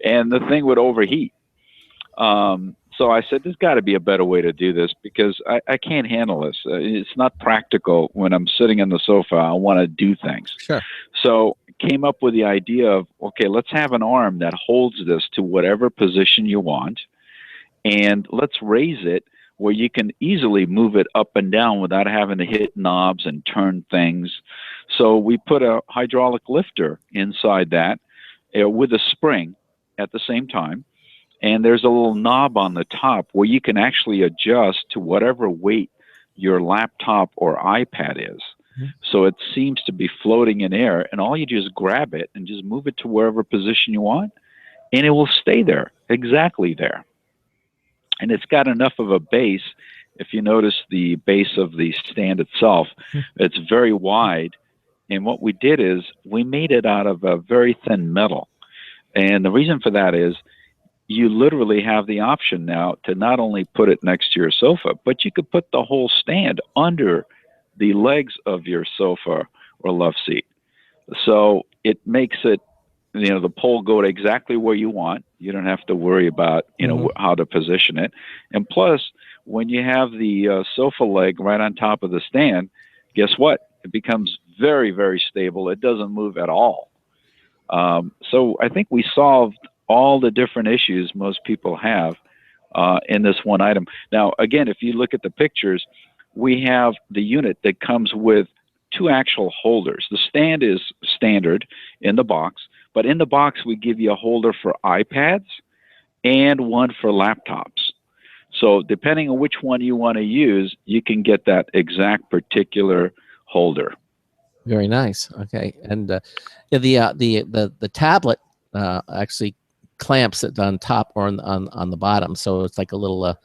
And the thing would overheat. So I said, there's got to be a better way to do this because I can't handle this. It's not practical when I'm sitting on the sofa. I want to do things. Sure. So came up with the idea of, okay, let's have an arm that holds this to whatever position you want. And let's raise it where you can easily move it up and down without having to hit knobs and turn things. So we put a hydraulic lifter inside that with a spring at the same time. And there's a little knob on the top where you can actually adjust to whatever weight your laptop or iPad is. Mm-hmm. So it seems to be floating in air, and all you do is grab it and just move it to wherever position you want, and it will stay there, exactly there. And it's got enough of a base. If you notice the base of the stand itself, it's very wide. And what we did is we made it out of a very thin metal. And the reason for that is you literally have the option now to not only put it next to your sofa, but you could put the whole stand under the legs of your sofa or love seat. So it makes it, the pole go to exactly where you want. You don't have to worry about, how to position it. And plus, when you have the sofa leg right on top of the stand, guess what? It becomes very, very stable. It doesn't move at all. So I think we solved all the different issues most people have in this one item. Now, again, if you look at the pictures, we have the unit that comes with 2 actual holders. The stand is standard in the box, but in the box we give you a holder for iPads and one for laptops. So depending on which one you want to use, you can get that exact particular holder. Very nice. Okay, and the tablet actually clamps it on top or on the bottom, so it's like a little.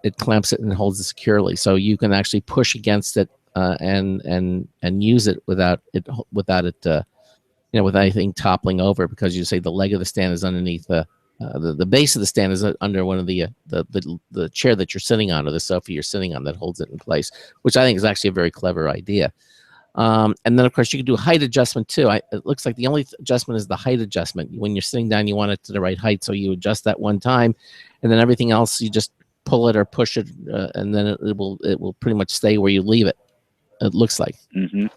It clamps it and holds it securely, so you can actually push against it and use it without it with anything toppling over, because you say the leg of the stand is underneath the base of the stand is under one of the chair that you're sitting on, or the sofa you're sitting on, that holds it in place, which I think is actually a very clever idea. And then, of course, you can do height adjustment too. It looks like the only adjustment is the height adjustment. When you're sitting down, you want it to the right height, so you adjust that one time, and then everything else you just pull it or push it, and then it will pretty much stay where you leave it. It looks like. Mm-hmm.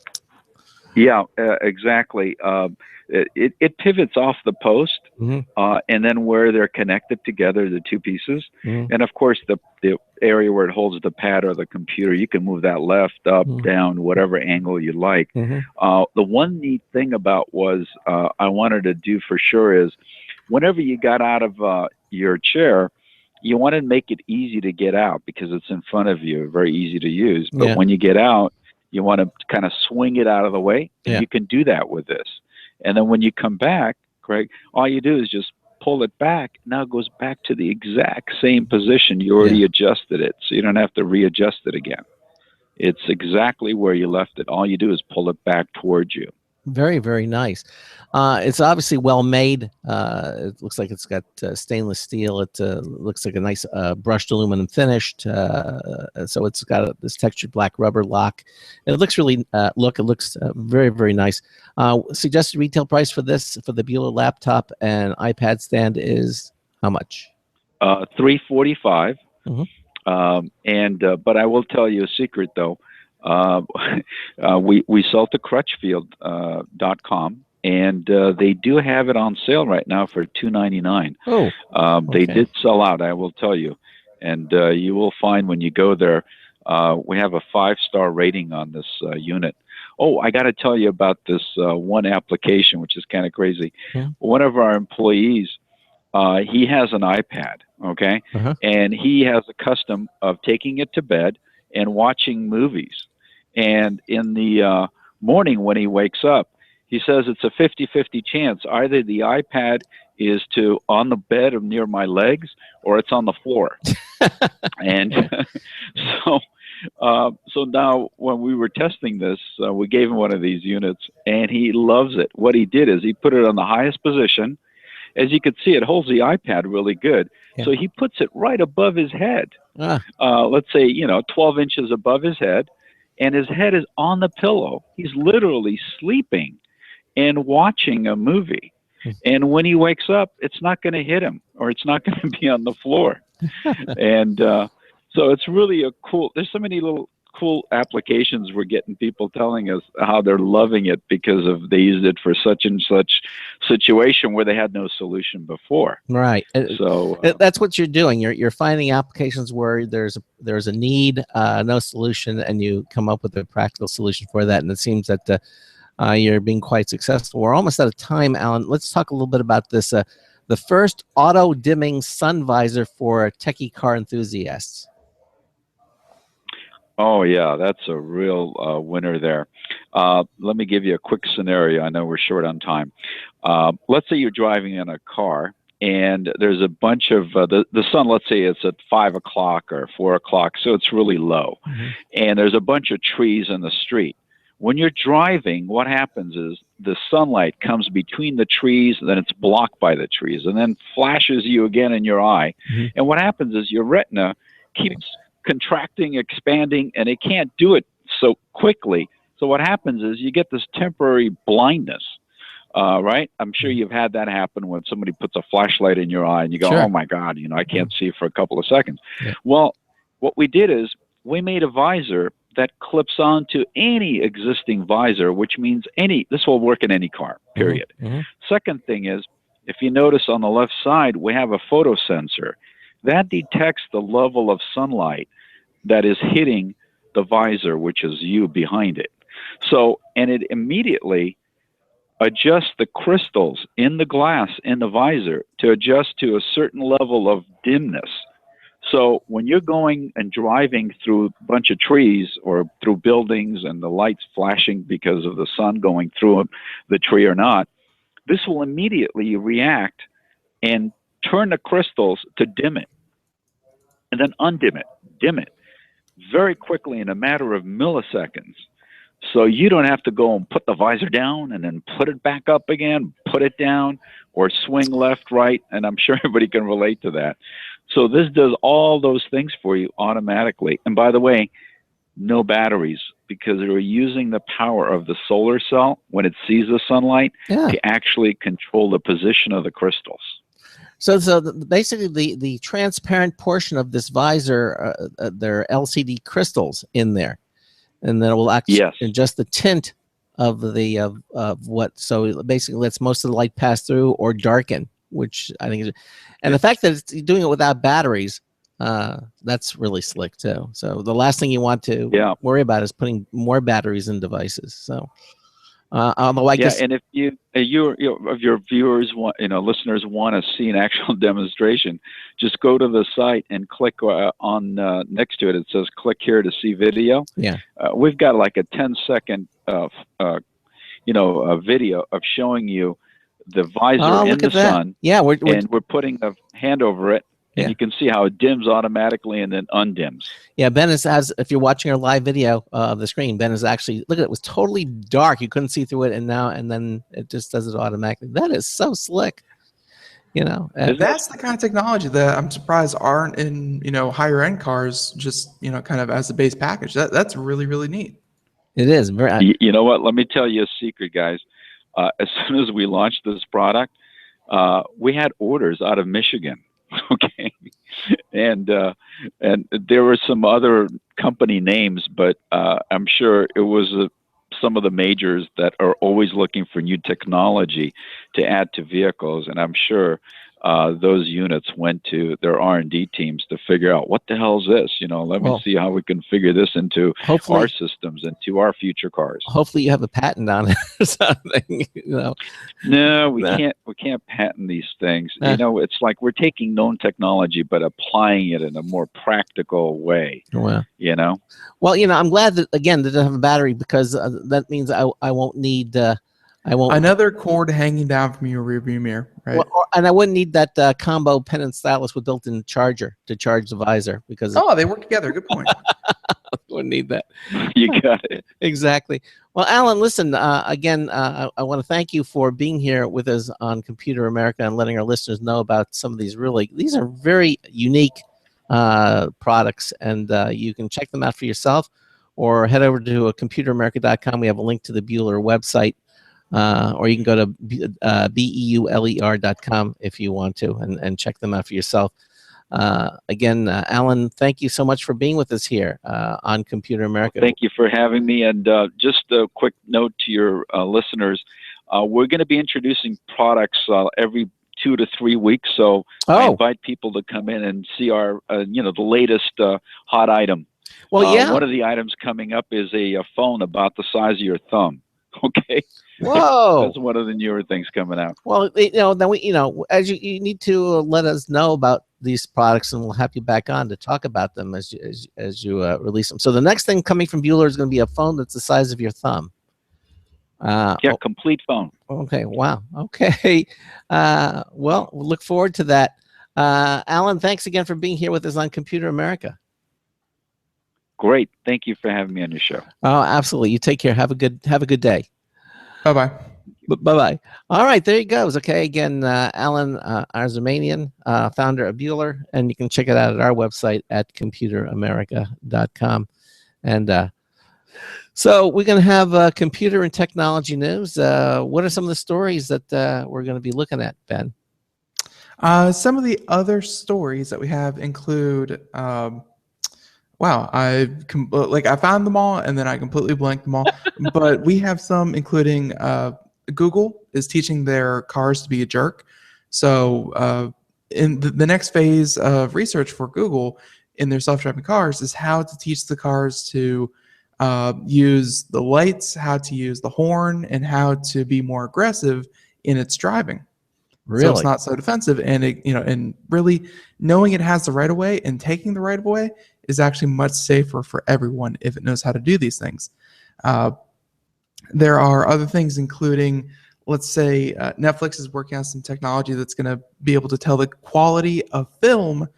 Yeah, exactly. It pivots off the post, and then where they're connected together, the two pieces. And of course, the area where it holds the pad or the computer, you can move that left, up, down, whatever angle you like. The one neat thing about was I wanted to do for sure is whenever you got out of your chair, you want to make it easy to get out because it's in front of you, very easy to use. But when you get out, you want to kind of swing it out of the way, and you can do that with this. And then when you come back, Craig, all you do is just pull it back. Now it goes back to the exact same position. You already adjusted it, so you don't have to readjust it again. It's exactly where you left it. All you do is pull it back towards you. Very, very nice. It's obviously well made. It looks like it's got stainless steel. It looks like a nice brushed aluminum finished. So it's got this textured black rubber lock. And it looks really it looks very, very nice. Suggested retail price for this, for the Beüler laptop and iPad stand, is how much? $345. But I will tell you a secret though. We sell to Crutchfield.com, and they do have it on sale right now for $299. They did sell out, I will tell you, and you will find when you go there, we have a 5-star rating on this unit. I got to tell you about this one application, which is kind of crazy. One of our employees, he has an iPad, okay, and he has a custom of taking it to bed and watching movies. And in the morning when he wakes up, he says it's a 50-50 chance. Either the iPad is on the bed or near my legs, or it's on the floor. And so now when we were testing this, we gave him one of these units, and he loves it. What he did is he put it on the highest position. As you can see, it holds the iPad really good. So he puts it right above his head. Let's say, 12 inches above his head, and his head is on the pillow. He's literally sleeping and watching a movie. And when he wakes up, it's not going to hit him, or it's not going to be on the floor. And so it's really there's so many little cool applications we're getting people telling us how they're loving it because they used it for such and such situation where they had no solution before. Right. So that's what you're doing. You're finding applications where there's a need, no solution, and you come up with a practical solution for that. And it seems that you're being quite successful. We're almost out of time, Alan. Let's talk a little bit about this. The first auto dimming sun visor for techie car enthusiasts. Oh, yeah, that's a real winner there. Let me give you a quick scenario. I know we're short on time. Let's say you're driving in a car, and there's a bunch of the sun, let's say it's at 5 o'clock or 4 o'clock, so it's really low. And there's a bunch of trees in the street. When you're driving, what happens is the sunlight comes between the trees, and then it's blocked by the trees, and then flashes you again in your eye. And what happens is your retina keeps contracting, expanding, and it can't do it so quickly. So what happens is you get this temporary blindness, right? I'm sure you've had that happen when somebody puts a flashlight in your eye and you go, oh my God, I can't see for a couple of seconds. Well, what we did is we made a visor that clips onto any existing visor, which means this will work in any car, period. Second thing is, if you notice on the left side, we have a photo sensor. That detects the level of sunlight that is hitting the visor, which is you behind it. So, and it immediately adjusts the crystals in the glass in the visor to adjust to a certain level of dimness. So when you're going and driving through a bunch of trees or through buildings and the lights flashing because of the sun going through the tree or not, this will immediately react and turn the crystals to dim it and then undim it, dim it very quickly in a matter of milliseconds. So you don't have to go and put the visor down and then put it back up again, put it down, or swing left, right, and I'm sure everybody can relate to that. So this does all those things for you automatically. And by the way, no batteries, because we're using the power of the solar cell when it sees the sunlight to actually control the position of the crystals. So basically, the transparent portion of this visor, there are LCD crystals in there, and then it will actually adjust the tint of the of what. So it basically lets most of the light pass through or darken, which I think is, and the fact that it's doing it without batteries, that's really slick too. So the last thing you want to worry about is putting more batteries in devices. So. Although I guess, and if your viewers want, listeners want to see an actual demonstration, just go to the site and click on next to it. It says "click here to see video." Yeah, we've got like a 10-second, video of showing you the visor in the sun. Yeah, we're putting a hand over it. And you can see how it dims automatically and then undims. Yeah, Ben has, if you're watching our live video of the screen, Ben is actually, look at it, it was totally dark. You couldn't see through it. And then it just does it automatically. That is so slick. That's the kind of technology that I'm surprised aren't in, higher end cars, just, kind of as a base package. That's really, really neat. It is. You know what? Let me tell you a secret, guys. As soon as we launched this product, we had orders out of Michigan. Okay, and there were some other company names, but I'm sure it was some of the majors that are always looking for new technology to add to vehicles, and I'm sure those units went to their R&D teams to figure out what the hell is this. Let me see how we can figure this into our systems and to our future cars. Hopefully, you have a patent on it or something. No, we can't. We can't patent these things. It's like we're taking known technology but applying it in a more practical way. Well, Well, I'm glad that again that I have a battery, because that means I won't need. I won't another cord hanging down from your rearview mirror, right? And I wouldn't need that combo pen and stylus with built-in charger to charge the visor, because they work together. Good point. Wouldn't need that. You got it. Exactly. Well, Alan, listen, again, I want to thank you for being here with us on Computer America and letting our listeners know about some of these these are very unique products, and you can check them out for yourself or head over to computeramerica.com. We have a link to the Beüler website. Or you can go to BEULER.com if you want to and check them out for yourself. Again, Alan, thank you so much for being with us here on Computer America. Thank you for having me. And just a quick note to your listeners, we're going to be introducing products every 2 to 3 weeks. So I invite people to come in and see our, the latest hot item. Well, one of the items coming up is a phone about the size of your thumb. Okay. Whoa! That's one of the newer things coming out. Well, then as you need to let us know about these products, and we'll have you back on to talk about them as you release them. So the next thing coming from Beüler is going to be a phone that's the size of your thumb. Complete phone. Okay. Wow. Okay. Well, we'll look forward to that. Alan, thanks again for being here with us on Computer America. Great. Thank you for having me on your show. Oh, absolutely. You take care. Have a good day. Bye-bye. Bye-bye. All right, there he goes. Okay, again, Alan Arzamanian, founder of Beüler, and you can check it out at our website at computeramerica.com. And so we're going to have computer and technology news. What are some of the stories that we're going to be looking at, Ben? Some of the other stories that we have include... Wow, I found them all and then I completely blanked them all. But we have some, including Google is teaching their cars to be a jerk. So in the next phase of research for Google in their self-driving cars is how to teach the cars to use the lights, how to use the horn, and how to be more aggressive in its driving. So Really? it's not so defensive, and and really knowing it has the right of way and taking the right of way is actually much safer for everyone if it knows how to do these things. There are other things, including, let's say, Netflix is working on some technology that's going to be able to tell the quality of film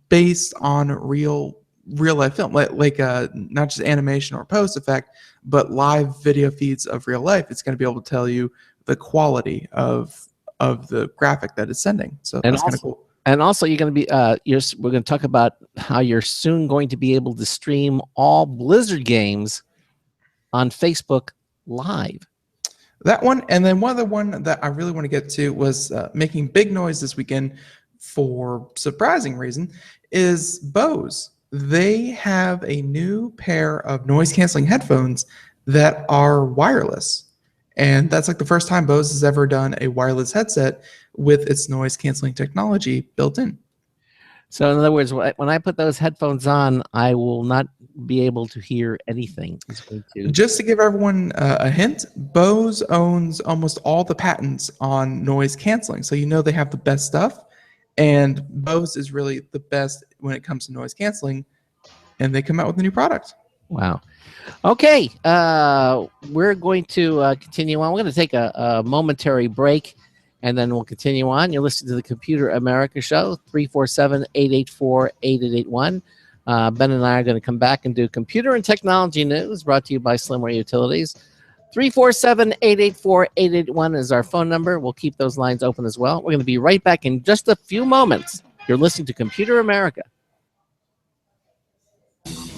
based on real life film, like not just animation or post effect, but live video feeds of real life. It's going to be able to tell you the quality of the graphic that it's sending. So And that's kind of also- cool. And also, you're going to be we're going to talk about how you're soon going to be able to stream all Blizzard games on Facebook Live. That one, and then one other one that I really want to get to was making big noise this weekend for surprising reason is Bose. They have a new pair of noise canceling headphones that are wireless. And that's like the first time Bose has ever done a wireless headset with its noise canceling technology built in. So in other words, when I put those headphones on, I will not be able to hear anything. It's going to... Just to give everyone a hint, Bose owns almost all the patents on noise canceling. So they have the best stuff. And Bose is really the best when it comes to noise canceling. And they come out with a new product. Wow. Okay. We're going to continue on. We're going to take a momentary break, and then we'll continue on. You're listening to the Computer America Show, 347-884-8881. Ben and I are going to come back and do computer and technology news brought to you by Slimware Utilities. 347-884-8881 is our phone number. We'll keep those lines open as well. We're going to be right back in just a few moments. You're listening to Computer America.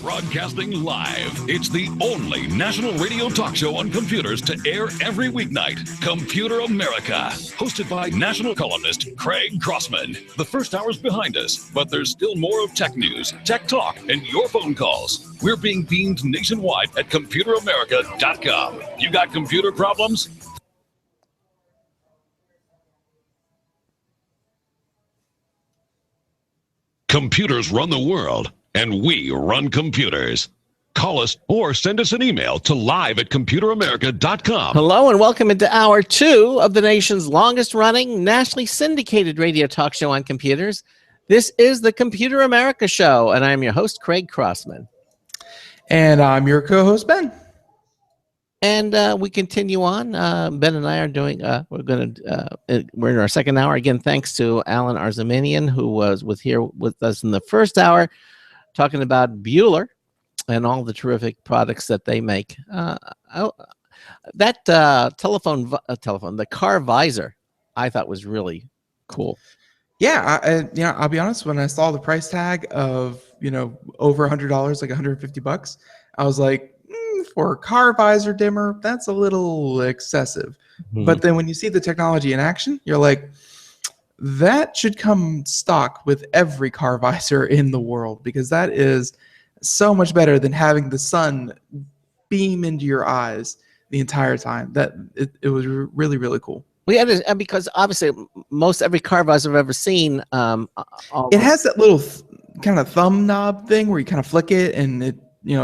Broadcasting live. It's the only national radio talk show on computers to air every weeknight. Computer America. Hosted by national columnist Craig Crossman. The first hour's behind us, but there's still more of tech news, tech talk, and your phone calls. We're being beamed nationwide at ComputerAmerica.com. You got computer problems? Computers run the world, and we run computers. Call us or send us an email to live@computeramerica.com. Hello and welcome into hour 2 of the nation's longest running, nationally syndicated radio talk show on computers. This is the Computer America Show, and I'm your host, Craig Crossman. And I'm your co-host, Ben. And we continue on. Ben and I are doing, we're in our second hour. Again, thanks to Alan Arzamanian, who was here with us in the first hour, talking about Beüler and all the terrific products that they make. That the car visor, I thought was really cool. Yeah, I'll be honest. When I saw the price tag of over $100, like $150, I was like, for a car visor dimmer, that's a little excessive. Mm-hmm. But then when you see the technology in action, you're like, that should come stock with every car visor in the world, because that is so much better than having the sun beam into your eyes the entire time. That it was really, really cool. And because obviously most every car visor I've ever seen, it has that little kind of thumb knob thing where you kind of flick it and it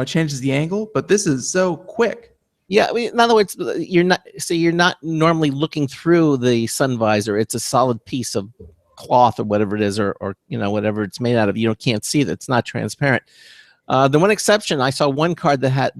changes the angle, but this is so quick. Yeah, in other words, you're not normally looking through the sun visor. It's a solid piece of cloth or whatever it is, or whatever it's made out of. You can't see it. It's not transparent. The one exception, I saw one car that had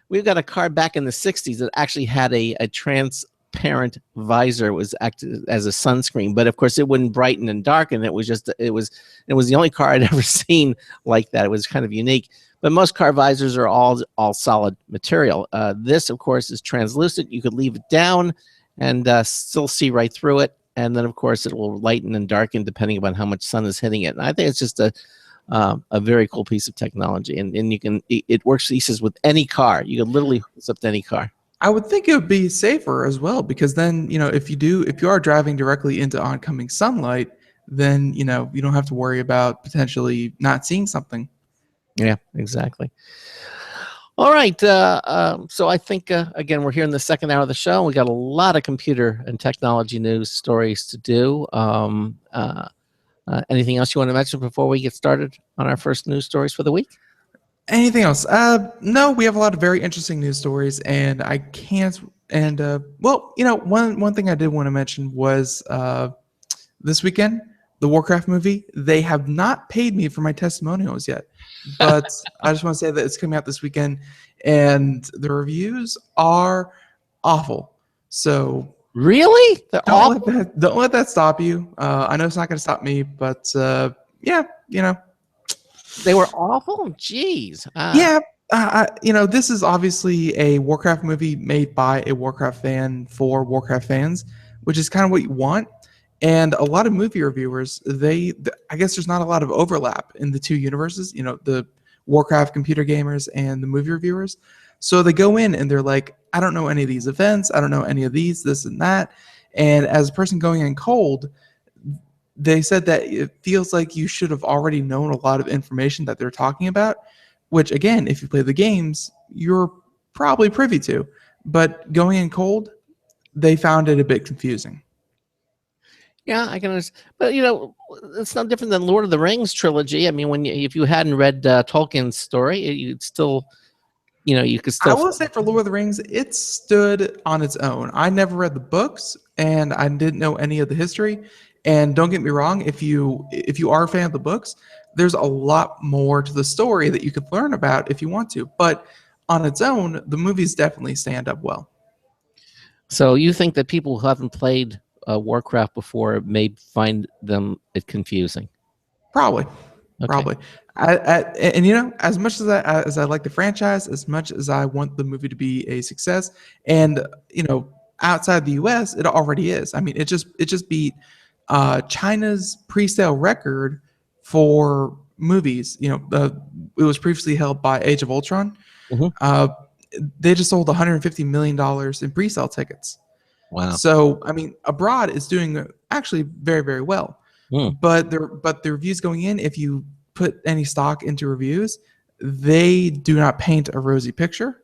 we've got a car back in the 60s that actually had a transparent visor. It was acted as a sunscreen, but of course it wouldn't brighten and darken. It was the only car I'd ever seen like that. It was kind of unique. But most car visors are all solid material. This, of course, is translucent. You could leave it down and still see right through it. And then, of course, it will lighten and darken depending upon how much sun is hitting it. And I think it's just a very cool piece of technology. And it works, he says, with any car. You can literally hook this up to any car. I would think it would be safer as well, because then, if you are driving directly into oncoming sunlight, then, you don't have to worry about potentially not seeing something. Yeah, exactly. All right. So I think, again, we're here in the second hour of the show. We got a lot of computer and technology news stories to do. Anything else you want to mention before we get started on our first news stories for the week? Anything else? No, we have a lot of very interesting news stories, and I can't. And one thing I did want to mention was this weekend, the Warcraft movie. They have not paid me for my testimonials yet, but I just want to say that it's coming out this weekend, and the reviews are awful. So Really? They're awful? don't let that stop you. I know it's not going to stop me, but yeah, They were awful? Jeez. yeah. This is obviously a Warcraft movie made by a Warcraft fan for Warcraft fans, which is kind of what you want. And a lot of movie reviewers, I guess there's not a lot of overlap in the two universes, the Warcraft computer gamers and the movie reviewers. So they go in and they're like, I don't know any of these events. I don't know any of these, this and that. And as a person going in cold, they said that it feels like you should have already known a lot of information that they're talking about, which again, if you play the games, you're probably privy to. But going in cold, they found it a bit confusing. Yeah, I can understand. But, it's no different than Lord of the Rings trilogy. I mean, if you hadn't read Tolkien's story, you'd still, you could still. I will say for Lord of the Rings, it stood on its own. I never read the books, and I didn't know any of the history. And don't get me wrong, if you are a fan of the books, there's a lot more to the story that you could learn about if you want to. But on its own, the movies definitely stand up well. So you think that people who haven't played Warcraft before may find it confusing? Probably. Okay. Probably. And as much as I like the franchise, as much as I want the movie to be a success, and outside the U.S., it already is. I mean, it just beat China's pre-sale record for movies. It was previously held by Age of Ultron. Mm-hmm. They just sold $150 million in pre-sale tickets. Wow. So, I mean, abroad is doing actually very, very well. But the reviews going in, if you put any stock into reviews, they do not paint a rosy picture.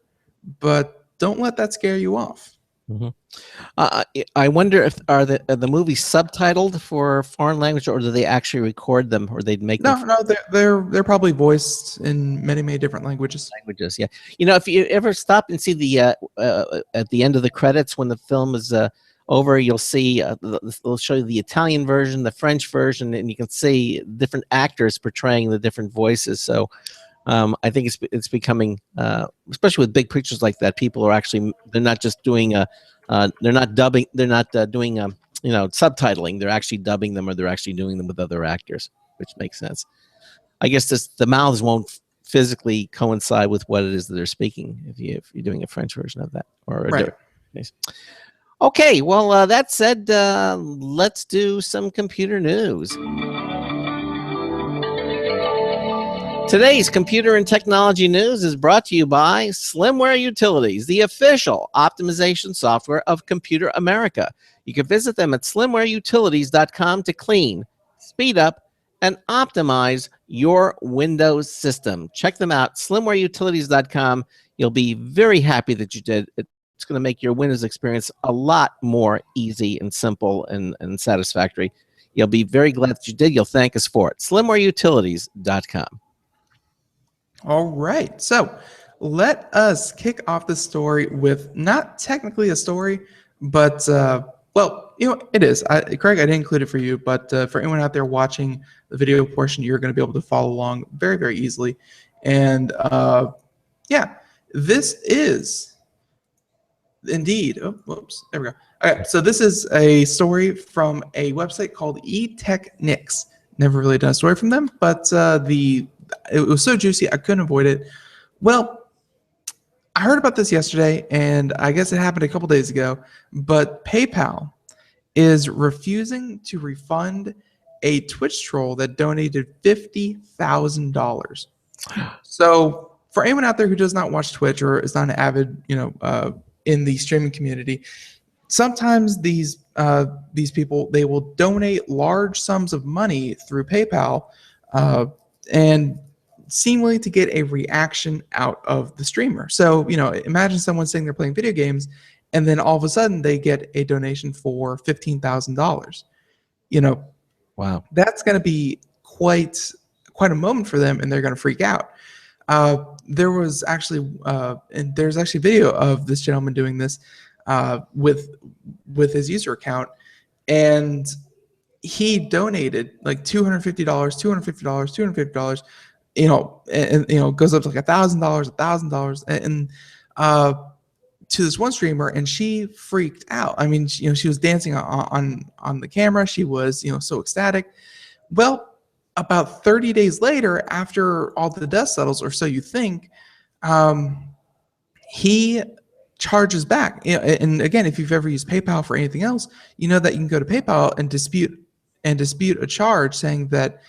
But don't let that scare you off. Mm-hmm. I wonder if are the movies subtitled for foreign language, or do they actually record them, or they'd make them? No, they're probably voiced in many, many different languages. Yeah. If you ever stop and see the at the end of the credits when the film is over, you'll see they'll show you the Italian version, the French version, and you can see different actors portraying the different voices. So I think it's becoming, especially with big pictures like that, people are actually, they're not just doing they're not dubbing, they're not doing subtitling. They're actually dubbing them, or they're actually doing them with other actors, which makes sense. I guess the mouths won't physically coincide with what it is that they're speaking if you're doing a French version of that, or a right. Different. Okay, well, that said, let's do some computer news. Today's computer and technology news is brought to you by Slimware Utilities, the official optimization software of Computer America. You can visit them at slimwareutilities.com to clean, speed up, and optimize your Windows system. Check them out, slimwareutilities.com. You'll be very happy that you did. It's going to make your Windows experience a lot more easy and simple and satisfactory. You'll be very glad that you did. You'll thank us for it. slimwareutilities.com. All right. So let us kick off the story with not technically a story, but, it is. Craig, I didn't include it for you, but for anyone out there watching the video portion, you're going to be able to follow along very, very easily. And, this is indeed. Oh, whoops. There we go. All right. So this is a story from a website called eTechnics. Never really done a story from them, but it was so juicy I couldn't avoid it. Well, I heard about this yesterday, and I guess it happened a couple days ago, but PayPal is refusing to refund a Twitch troll that donated $50,000. So for anyone out there who does not watch Twitch or is not an avid, in the streaming community, sometimes these people, they will donate large sums of money through PayPal and seemingly to get a reaction out of the streamer. So, imagine someone sitting there playing video games, and then all of a sudden they get a donation for $15,000. Wow, that's going to be quite a moment for them, and they're going to freak out. There's actually video of this gentleman doing this with his user account, and he donated like $250, $250, you know, and you know, goes up to like $1,000, and to this one streamer, and she freaked out. I mean, you know, she was dancing on the camera. She was, you know, so ecstatic. Well, about 30 days later, after all the dust settles, or so you think, he charges back. You know, and again, if you've ever used PayPal for anything else, you know that you can go to PayPal and dispute a charge, saying that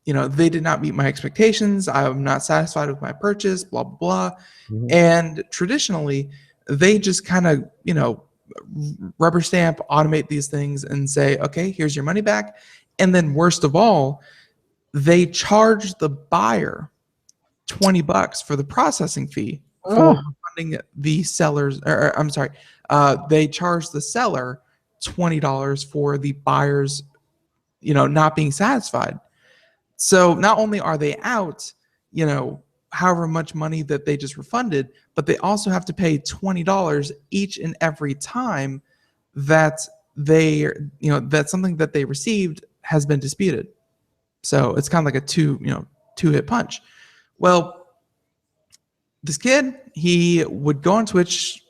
you know, they did not meet my expectations. I'm not satisfied with my purchase. Blah blah blah. Mhm. And traditionally, they just kind of, you know, rubber stamp, automate these things, and say, okay, here's your money back. And then worst of all, they charge the buyer $20 for the processing fee for refunding the sellers. Or, I'm sorry, they charge the seller $20 for the buyer's, you know, not being satisfied. So not only are they out, you know, however much money that they just refunded, but they also have to pay $20 each and every time that they, you know, that something that they received has been disputed. So it's kind of like a two-hit punch. Well, this kid, he would go on Twitch,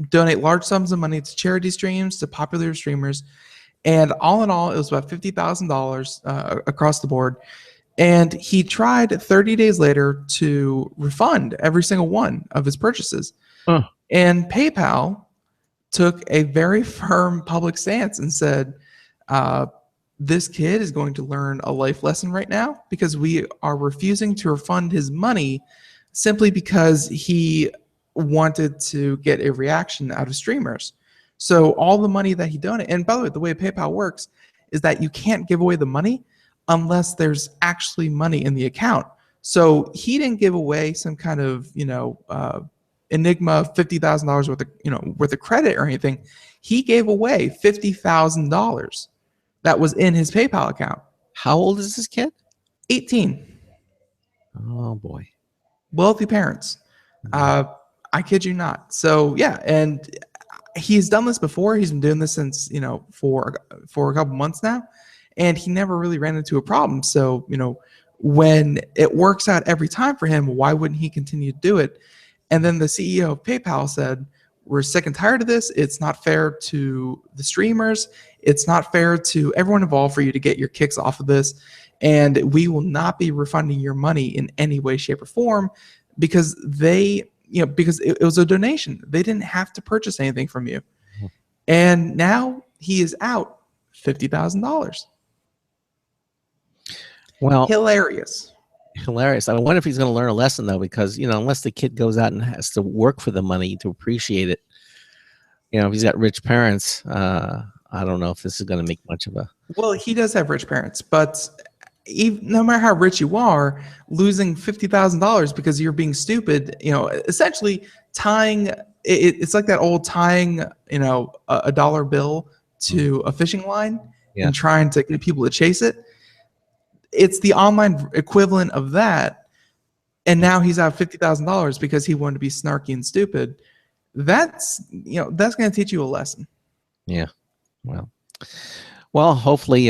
donate large sums of money to charity streams, to popular streamers, and all in all, it was about $50,000 across the board. And he tried 30 days later to refund every single one of his purchases. And PayPal took a very firm public stance and said, this kid is going to learn a life lesson right now, because we are refusing to refund his money simply because he wanted to get a reaction out of streamers. So all the money that he donated, and by the way PayPal works is that you can't give away the money unless there's actually money in the account. So he didn't give away some kind of, you know, Enigma $50,000 worth of, you know, worth of credit or anything. He gave away $50,000 that was in his PayPal account. How old is this kid? 18. Oh boy. Wealthy parents. I kid you not. So yeah, and he's done this before. He's been doing this since, you know, for a couple months now, and he never really ran into a problem. So, you know, when it works out every time for him, why wouldn't he continue to do it? And then the CEO of PayPal said, we're sick and tired of this. It's not fair to the streamers. It's not fair to everyone involved for you to get your kicks off of this. And we will not be refunding your money in any way, shape, or form, because they, you know, because it was a donation. They didn't have to purchase anything from you. And now he is out $50,000. Well, Hilarious. I wonder if he's going to learn a lesson, though, because, you know, unless the kid goes out and has to work for the money to appreciate it, you know, if he's got rich parents, I don't know if this is going to make much of a. Well, he does have rich parents, but no matter how rich you are, losing $50,000 because you're being stupid, you know, essentially tying it's like that old tying, you know, a dollar bill to a fishing line and trying to get people to chase it. It's the online equivalent of that. And now he's out $50,000 because he wanted to be snarky and stupid. That's, you know, that's going to teach you a lesson. Yeah. Well, hopefully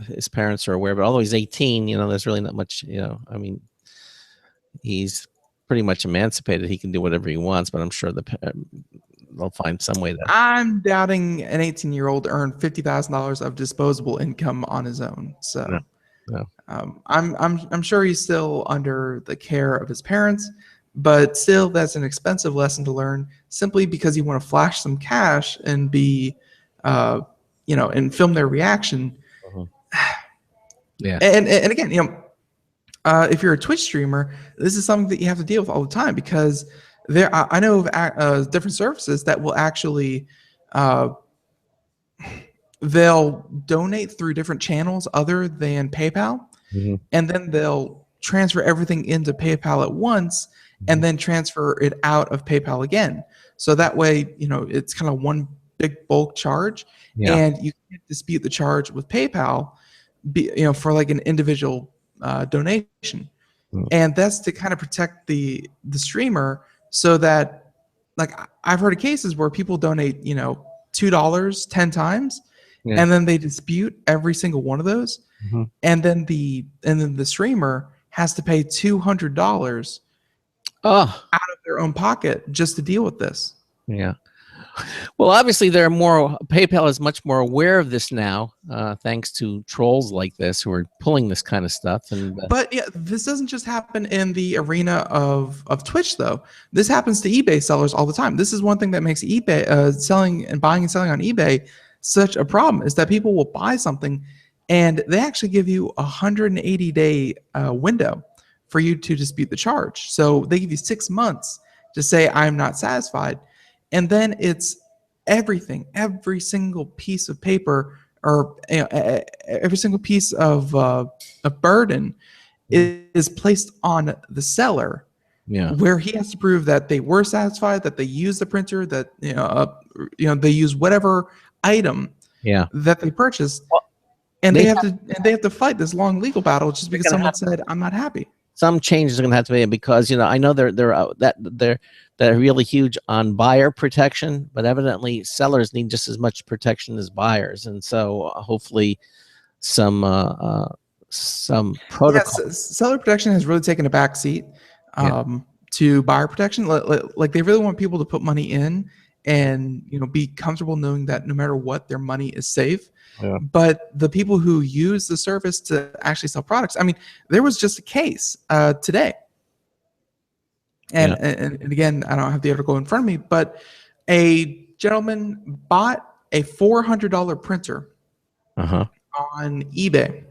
his parents are aware, but although he's 18, you know, there's really not much, you know, I mean, he's pretty much emancipated. He can do whatever he wants, but I'm sure they'll find some way that. I'm doubting an 18-year-old earned $50,000 of disposable income on his own. So no. I'm sure he's still under the care of his parents, but still that's an expensive lesson to learn simply because you want to flash some cash and be, you know, and film their reaction. Yeah. And again, you know, if you're a Twitch streamer, this is something that you have to deal with all the time, because I know of different services that will actually they'll donate through different channels other than PayPal, and then they'll transfer everything into PayPal at once and then transfer it out of PayPal again. So that way, you know, it's kind of one big bulk charge, and you can't dispute the charge with PayPal, you know, for like an individual donation. And that's to kind of protect the streamer, so that, like, I've heard of cases where people donate, you know, $2 10 times, Yeah. and then they dispute every single one of those, Mhm. and then the streamer has to pay $200 Oh, out of their own pocket just to deal with this. yeah. Well, obviously, PayPal is much more aware of this now, thanks to trolls like this who are pulling this kind of stuff. And But yeah, this doesn't just happen in the arena of Twitch, though. This happens to eBay sellers all the time. This is one thing that makes eBay selling and buying and selling on eBay such a problem, is that people will buy something and they actually give you a 180-day window for you to dispute the charge. So they give you 6 months to say, I'm not satisfied. And then it's everything, every single piece of paper, or every single piece of a burden is placed on the seller, yeah, where he has to prove that they were satisfied, that they used the printer, that they use whatever item yeah. that they purchased, Well, and they they have to fight this long legal battle just because gonna someone said, I'm not happy. Some changes are going to have to be, because I know they're really huge on buyer protection, but evidently sellers need just as much protection as buyers, and so hopefully some protocol. Yes, seller protection has really taken a back seat to buyer protection. Like they really want people to put money in and be comfortable knowing that no matter what, their money is safe. Yeah. But the people who use the service to actually sell products, I mean, there was just a case today. And, and again, I don't have the article in front of me, but a gentleman bought a $400 printer on eBay.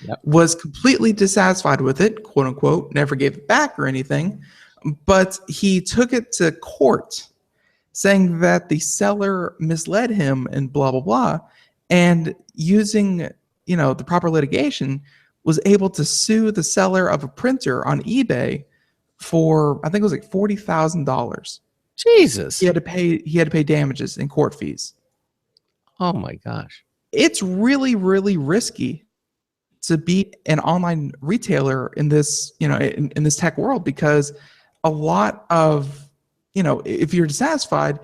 Yep. Was completely dissatisfied with it, quote unquote, never gave it back or anything, but he took it to court saying that the seller misled him and blah, blah, blah. And using, the proper litigation, was able to sue the seller of a printer on eBay for, I think it was like $40,000. Jesus. He had to pay damages and court fees. Oh my gosh. It's really, really risky to be an online retailer in this, in this tech world, because a lot of, if you're dissatisfied,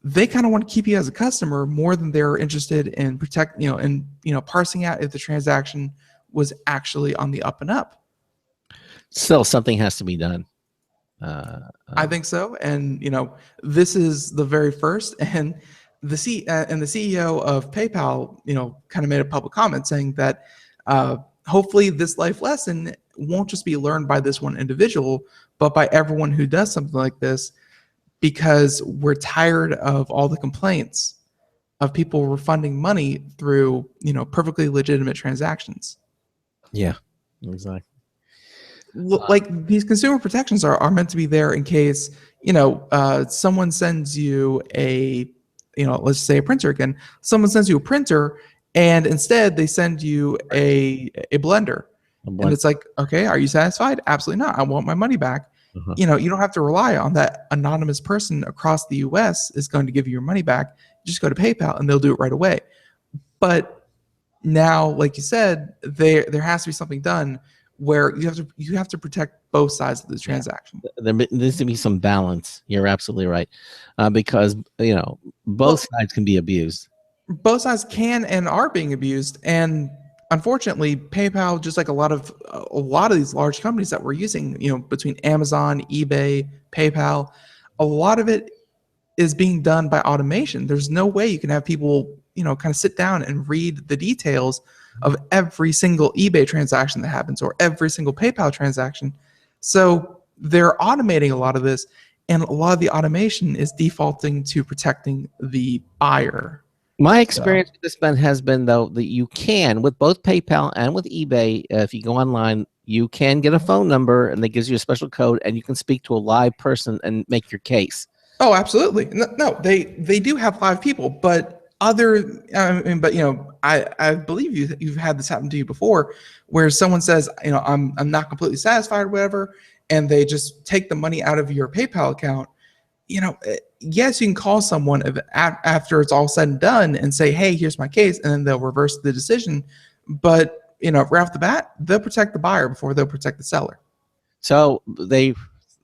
they kind of want to keep you as a customer more than they're interested in parsing out if the transaction was actually on the up and up. Still, something has to be done. I think so. And, this is the very first, and the CEO of PayPal, kind of made a public comment saying that, hopefully this life lesson won't just be learned by this one individual, but by everyone who does something like this, because we're tired of all the complaints of people refunding money through, perfectly legitimate transactions. Yeah, exactly. Like these consumer protections are meant to be there in case, someone sends you a, let's say a printer again, someone sends you a printer, and instead they send you a blender. And it's like, okay, are you satisfied? Absolutely not. I want my money back. You don't have to rely on that anonymous person across the US is going to give you your money back. Just go to PayPal and they'll do it right away. But now, like you said, there has to be something done where you have to protect both sides of the transaction. There needs to be some balance. You're absolutely right, because both sides can be abused. Both sides can and are being abused, and unfortunately, PayPal, just like a lot of these large companies that we're using, between Amazon, eBay, PayPal, a lot of it is being done by automation. There's no way you can have people, kind of sit down and read the details of every single eBay transaction that happens or every single PayPal transaction. So they're automating a lot of this, and a lot of the automation is defaulting to protecting the buyer. My experience with this, Ben, has been, though, that you can, with both PayPal and with eBay, if you go online, you can get a phone number and that gives you a special code, and you can speak to a live person and make your case. Oh, absolutely. No, they do have live people, but I believe you've had this happen to you before, where someone says, I'm not completely satisfied or whatever, and they just take the money out of your PayPal account. Yes, you can call someone after it's all said and done and say, hey, here's my case, and then they'll reverse the decision. But, right off the bat, they'll protect the buyer before they'll protect the seller. So they're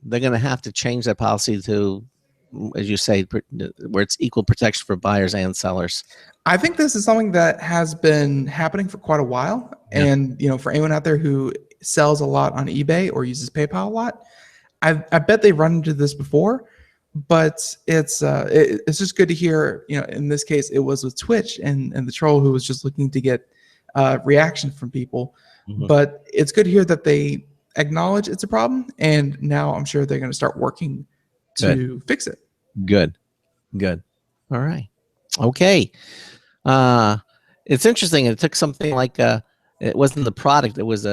going to have to change that policy to as you say, where it's equal protection for buyers and sellers? I think this is something that has been happening for quite a while. Yeah. And for anyone out there who sells a lot on eBay or uses PayPal a lot, I bet they've run into this before. But it's just good to hear. In this case, it was with Twitch and the troll who was just looking to get reaction from people. Mhm. But it's good to hear that they acknowledge it's a problem, and now I'm sure they're going to start working to fix it. Good. All right. Okay. It's interesting. It took something like it wasn't the product. It was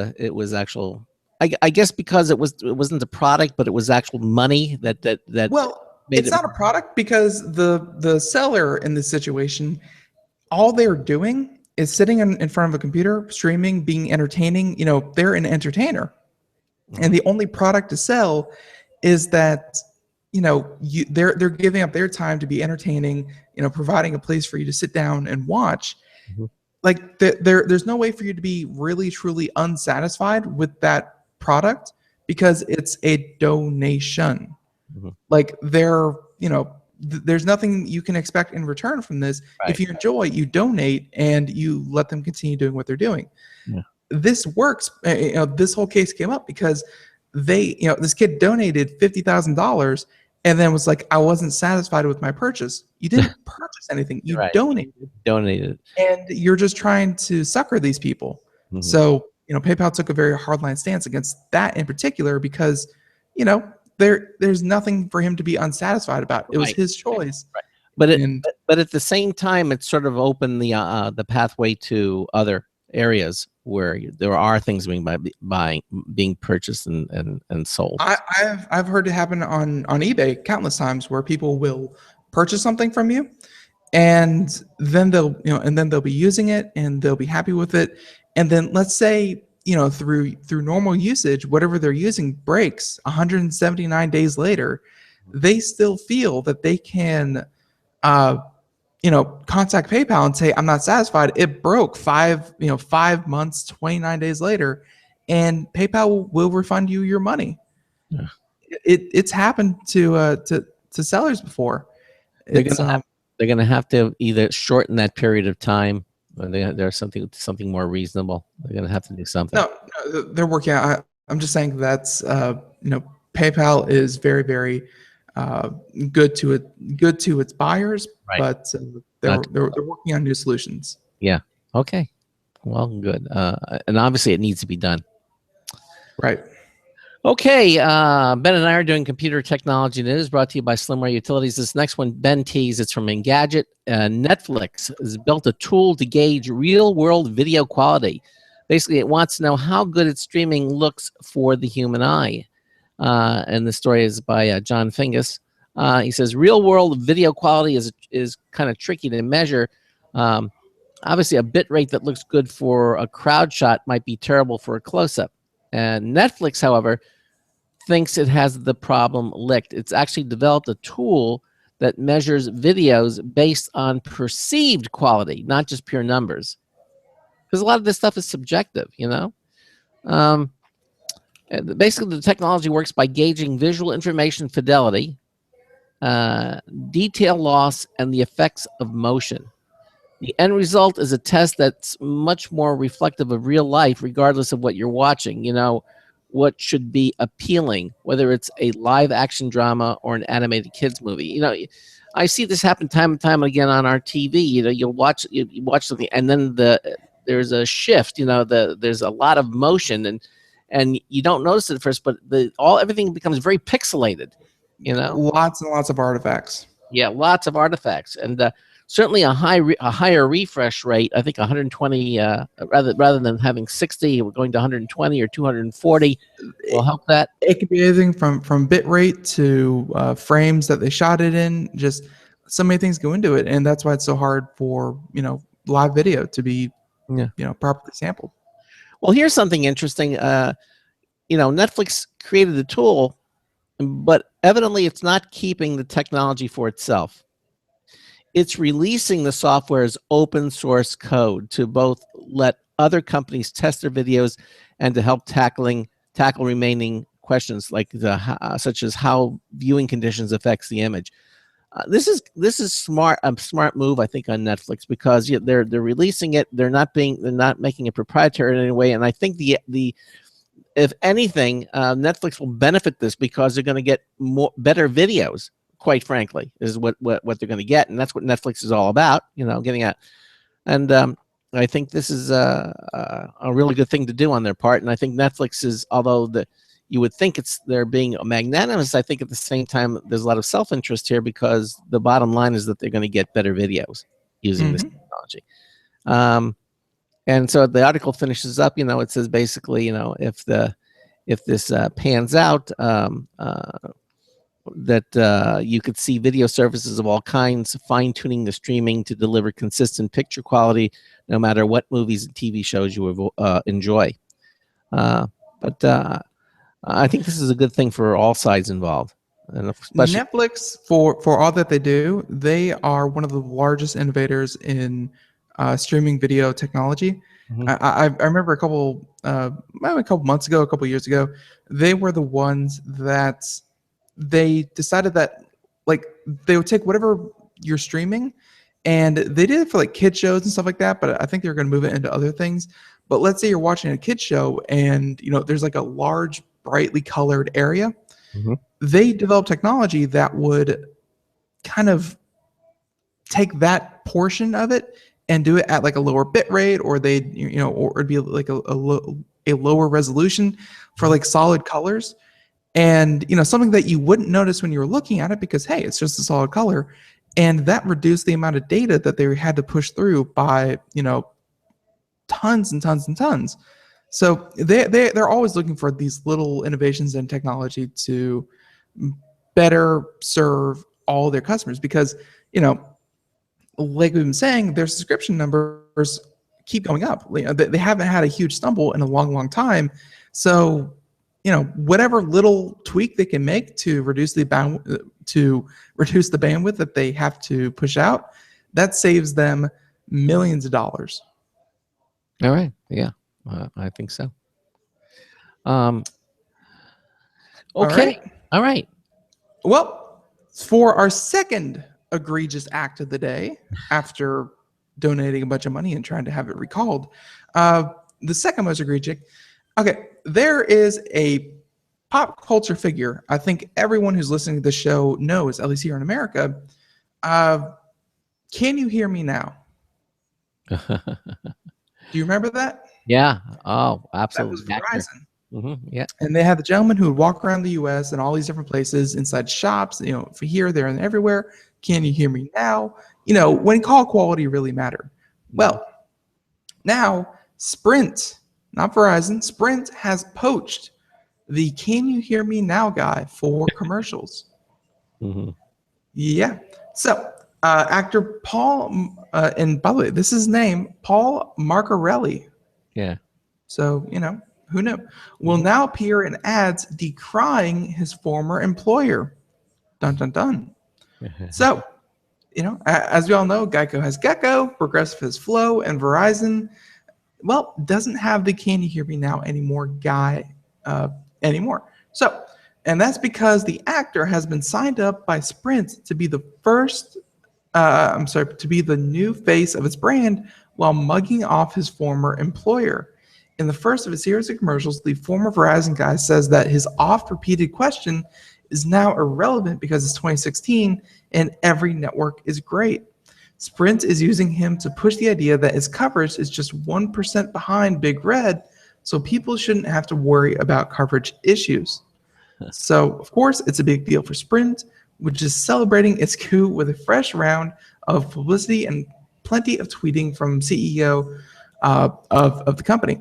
actual. I guess because it wasn't the product, but it was actual money that. Well, made it's it- not a product because the seller in this situation, all they're doing is sitting in front of a computer, streaming, being entertaining. They're an entertainer, and the only product to sell is that they're giving up their time to be entertaining. Providing a place for you to sit down and watch. Mhm. Like there's no way for you to be really truly unsatisfied with that product because it's a donation. Mhm. Like there's nothing you can expect in return from this. Right. If you enjoy, you donate and you let them continue doing what they're doing. Yeah. This works. This whole case came up because this kid donated $50,000 and then was like, I wasn't satisfied with my purchase. You didn't purchase anything. You Right. donated, and you're just trying to sucker these people. Mhm. So, PayPal took a very hardline stance against that in particular because, there's nothing for him to be unsatisfied about. It was Right. his choice. Right. But And but at the same time, it sort of opened the pathway to other areas where there are things being purchased and sold. I've heard it happen on eBay countless times where people will purchase something from you, and then they'll be using it and they'll be happy with it, and then let's say through normal usage, whatever they're using breaks 179 days later, they still feel that they can contact PayPal and say, I'm not satisfied. It broke 5 months, 29 days later, and PayPal will refund you your money. Yeah. It's happened to sellers before. They're gonna have to either shorten that period of time, or there's something more reasonable. They're gonna have to do something. No, they're working out. I'm just saying that's PayPal is very, very good to its buyers, Right. but they're working on new solutions. Yeah. Okay. Well, good. And obviously, it needs to be done. Right. Okay. Ben and I are doing computer technology news brought to you by Slimware Utilities. This next one, Ben teased, it's from Engadget. Netflix has built a tool to gauge real-world video quality. Basically, it wants to know how good its streaming looks for the human eye. And the story is by John Fingus. He says real-world video quality is kind of tricky to measure. Obviously, a bit rate that looks good for a crowd shot might be terrible for a close-up. And Netflix, however, thinks it has the problem licked. It's actually developed a tool that measures videos based on perceived quality, not just pure numbers. Because a lot of this stuff is subjective, Basically, the technology works by gauging visual information fidelity, detail loss, and the effects of motion. The end result is a test that's much more reflective of real life, regardless of what you're watching. What should be appealing, whether it's a live action drama or an animated kids movie. I see this happen time and time again on our TV. You watch something, and then there's a shift. There's a lot of motion, and you don't notice it at first, but everything becomes very pixelated. Lots and lots of artifacts. Yeah, lots of artifacts, and certainly a higher refresh rate. I think 120 rather than having 60, we're going to 120 or 240 will help that. It could be anything from bit rate to frames that they shot it in. Just so many things go into it, and that's why it's so hard for live video to be properly sampled. Well, here's something interesting. Netflix created the tool, but evidently it's not keeping the technology for itself. It's releasing the software as open source code to both let other companies test their videos and to help tackle remaining questions like such as how viewing conditions affects the image. This is smart, a smart move, I think, on Netflix, because they're releasing it. They're not making it proprietary in any way. And I think the if anything, Netflix will benefit this, because they're going to get better videos. Quite frankly, is what they're going to get, and that's what Netflix is all about. Getting at, and I think this is a really good thing to do on their part. And I think Netflix is, although you would think they're being magnanimous, I think at the same time there's a lot of self-interest here, because the bottom line is that they're going to get better videos using this technology. And so the article finishes up. It says basically, if this pans out, that you could see video services of all kinds fine-tuning the streaming to deliver consistent picture quality, no matter what movies and TV shows you enjoy. But I think this is a good thing for all sides involved. And especially Netflix, for all that they do, they are one of the largest innovators in streaming video technology. I remember a couple months ago, a couple years ago, they were the ones that they decided that, like, they would take whatever you're streaming, and they did it for like kid shows and stuff like that, but I think they're going to move it into other things. But let's say you're watching a kid show and there's like a large brightly colored area. They developed technology that would kind of take that portion of it and do it at like a lower bit rate, or or it'd be like a lower resolution for like solid colors. And something that you wouldn't notice when you were looking at it, because hey, it's just a solid color, and that reduced the amount of data that they had to push through by tons and tons and tons. So they're always looking for these little innovations in technology to better serve all their customers, because like we've been saying, their subscription numbers keep going up. They haven't had a huge stumble in a long time. So whatever little tweak they can make to reduce the bandwidth that they have to push out, that saves them millions of dollars. All right. Yeah, I think so. Okay. All right. Well, for our second egregious act of the day, after donating a bunch of money and trying to have it recalled, the second most egregious. Okay, there is a pop culture figure I think everyone who's listening to the show knows, at least here in America. Can You Hear Me Now? Do you remember that? Yeah. Oh, absolutely. That was Verizon. Yeah. And they had the gentleman who would walk around the U.S. and all these different places, inside shops, for here, there, and everywhere. Can you hear me now? When call quality really mattered. Well, now Sprint, not Verizon, Sprint has poached the Can You Hear Me Now guy for commercials. Yeah. So actor Paul, and by the way, this is his name, Paul Marcarelli. Yeah. So, who knew? Will now appear in ads decrying his former employer. Dun, dun, dun. So, as we all know, Geico has Gecko, Progressive has Flow, and Verizon, well, doesn't have the Can You Hear Me Now anymore guy anymore. So, and that's because the actor has been signed up by Sprint to be the to be the new face of its brand while mugging off his former employer. In the first of a series of commercials, the former Verizon guy says that his oft-repeated question is now irrelevant because it's 2016 and every network is great. Sprint is using him to push the idea that his coverage is just 1% behind Big Red, so people shouldn't have to worry about coverage issues. So, of course, it's a big deal for Sprint, which is celebrating its coup with a fresh round of publicity and plenty of tweeting from CEO of the company.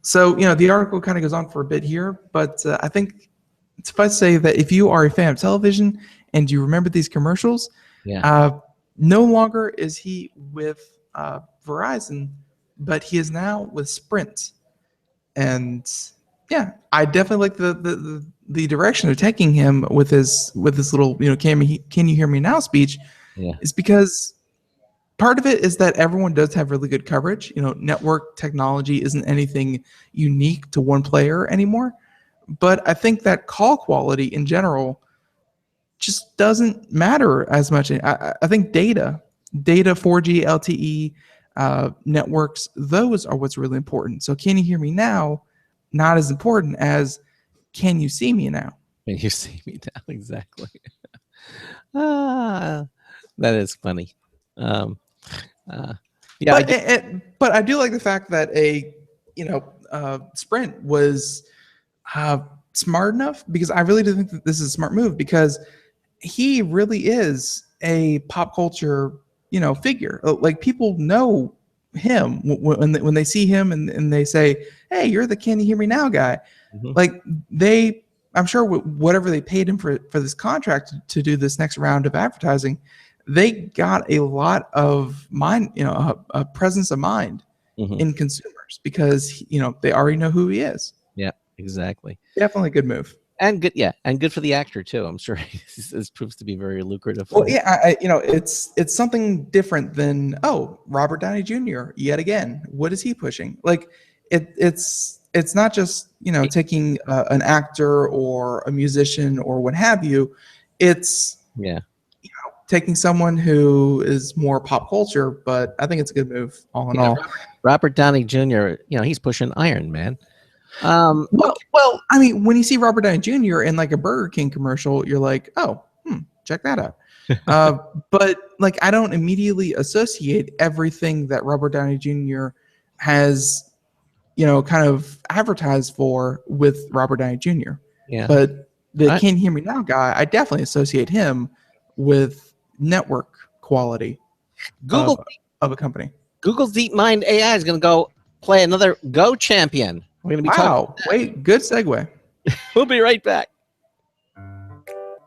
So, the article kind of goes on for a bit here, but I think it's fun to say that if you are a fan of television and you remember these commercials, no longer is he with Verizon, but he is now with Sprint. And yeah, I definitely like the direction they're taking him with this little can you hear me now speech. Is because part of it is that everyone does have really good coverage. Network technology isn't anything unique to one player anymore. But I think that call quality in general just doesn't matter as much. I think data, 4G, LTE networks, those are what's really important. So can you hear me now? Not as important as can you see me now? Can you see me now? Exactly. That is funny. Yeah, But I do like the fact that Sprint was smart enough, because I really do think that this is a smart move, because he really is a pop culture, figure. Like, people know him when they see him and they say, "Hey, you're the Can You Hear Me Now guy." Mhm. Like, I'm sure whatever they paid him for this contract to do this next round of advertising, they got a lot of mind, a presence of mind Mhm. in consumers, because they already know who he is. Yeah, exactly. Definitely a good move. And good, yeah, and good for the actor too. I'm sure this proves to be very lucrative. Well, yeah, it's something different than Robert Downey Jr. yet again. What is he pushing? Like, it's not just taking an actor or a musician or what have you. It's taking someone who is more pop culture. But I think it's a good move all in all. Robert Downey Jr. He's pushing Iron Man. Well, I mean, when you see Robert Downey Jr. in like a Burger King commercial, you're like, check that out. But like, I don't immediately associate everything that Robert Downey Jr. has, kind of advertised for with Robert Downey Jr. Yeah. But the Can You Hear Me Now guy, I definitely associate him with network quality of a company. Google's DeepMind AI is going to go play another Go champion. We're going to be talking. Wait, good segue. We'll be right back.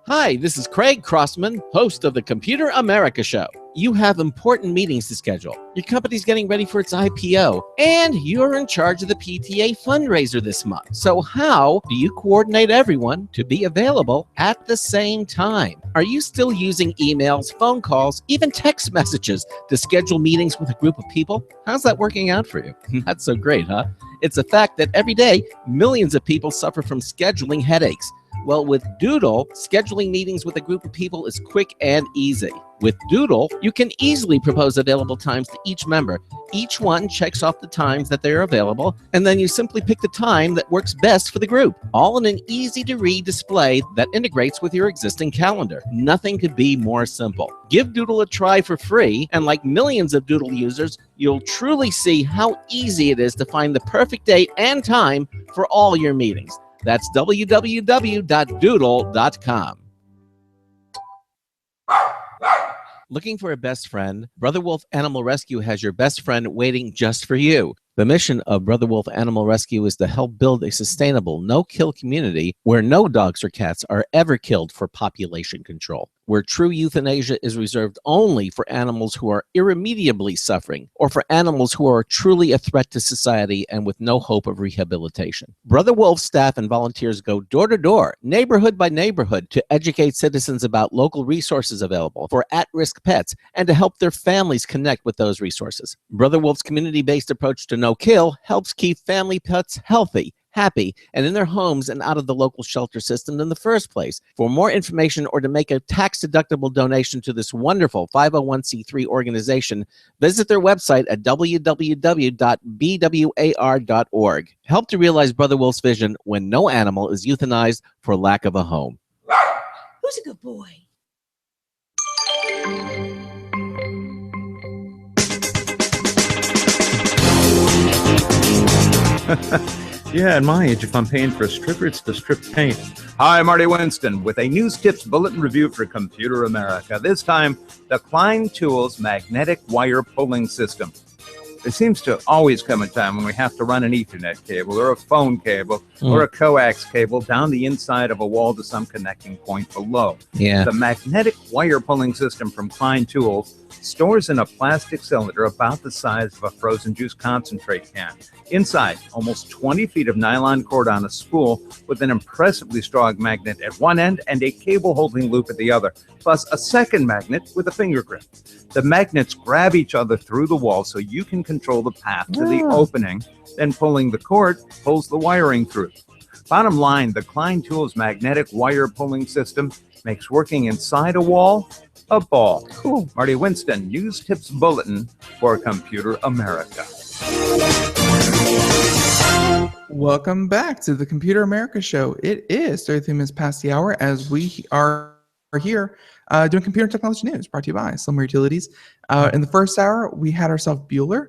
Hi, this is Craig Crossman, host of the Computer America Show. You have important meetings to schedule. Your company's getting ready for its IPO, and you're in charge of the PTA fundraiser this month. So how do you coordinate everyone to be available at the same time? Are you still using emails, phone calls, even text messages to schedule meetings with a group of people? How's that working out for you? Not so great, huh? It's a fact that every day, millions of people suffer from scheduling headaches. Well, with Doodle, scheduling meetings with a group of people is quick and easy. With Doodle, you can easily propose available times to each member. Each one checks off the times that they are available, and then you simply pick the time that works best for the group, all in an easy-to-read display that integrates with your existing calendar. Nothing could be more simple. Give Doodle a try for free, and like millions of Doodle users, you'll truly see how easy it is to find the perfect date and time for all your meetings. That's www.doodle.com. Looking for a best friend? Brother Wolf Animal Rescue has your best friend waiting just for you. The mission of Brother Wolf Animal Rescue is to help build a sustainable, no-kill community where no dogs or cats are ever killed for population control, where true euthanasia is reserved only for animals who are irremediably suffering, or for animals who are truly a threat to society and with no hope of rehabilitation. Brother Wolf staff and volunteers go door to door, neighborhood by neighborhood, to educate citizens about local resources available for at-risk pets and to help their families connect with those resources. Brother Wolf's community-based approach to no-kill helps keep family pets healthy, happy, and in their homes and out of the local shelter system in the first place. For more information or to make a tax-deductible donation to this wonderful 501c3 organization, visit their website at www.bwar.org. Help to realize Brother Wolf's vision when no animal is euthanized for lack of a home. Who's a good boy? Yeah, at my age, if I'm paying for a stripper, it's the strip paint. Hi, I'm Marty Winston with a News Tips Bulletin Review for Computer America. This time, the Klein Tools Magnetic Wire Pulling System. There seems to always come a time when we have to run an Ethernet cable or a phone cable or a coax cable down the inside of a wall to some connecting point below. Yeah. The magnetic wire pulling system from Klein Tools stores in a plastic cylinder about the size of a frozen juice concentrate can. Inside, almost 20 feet of nylon cord on a spool with an impressively strong magnet at one end and a cable holding loop at the other, plus a second magnet with a finger grip. The magnets grab each other through the wall so you can control the path to the opening, then pulling the cord pulls the wiring through. Bottom line, the Klein Tools magnetic wire pulling system makes working inside a wall a ball. Cool. Marty Winston, News Tips Bulletin for Computer America. Welcome back to the Computer America Show. It is 33 minutes past the hour as we are here doing computer technology news brought to you by Slimmer Utilities. In the first hour, we had ourselves Beüler.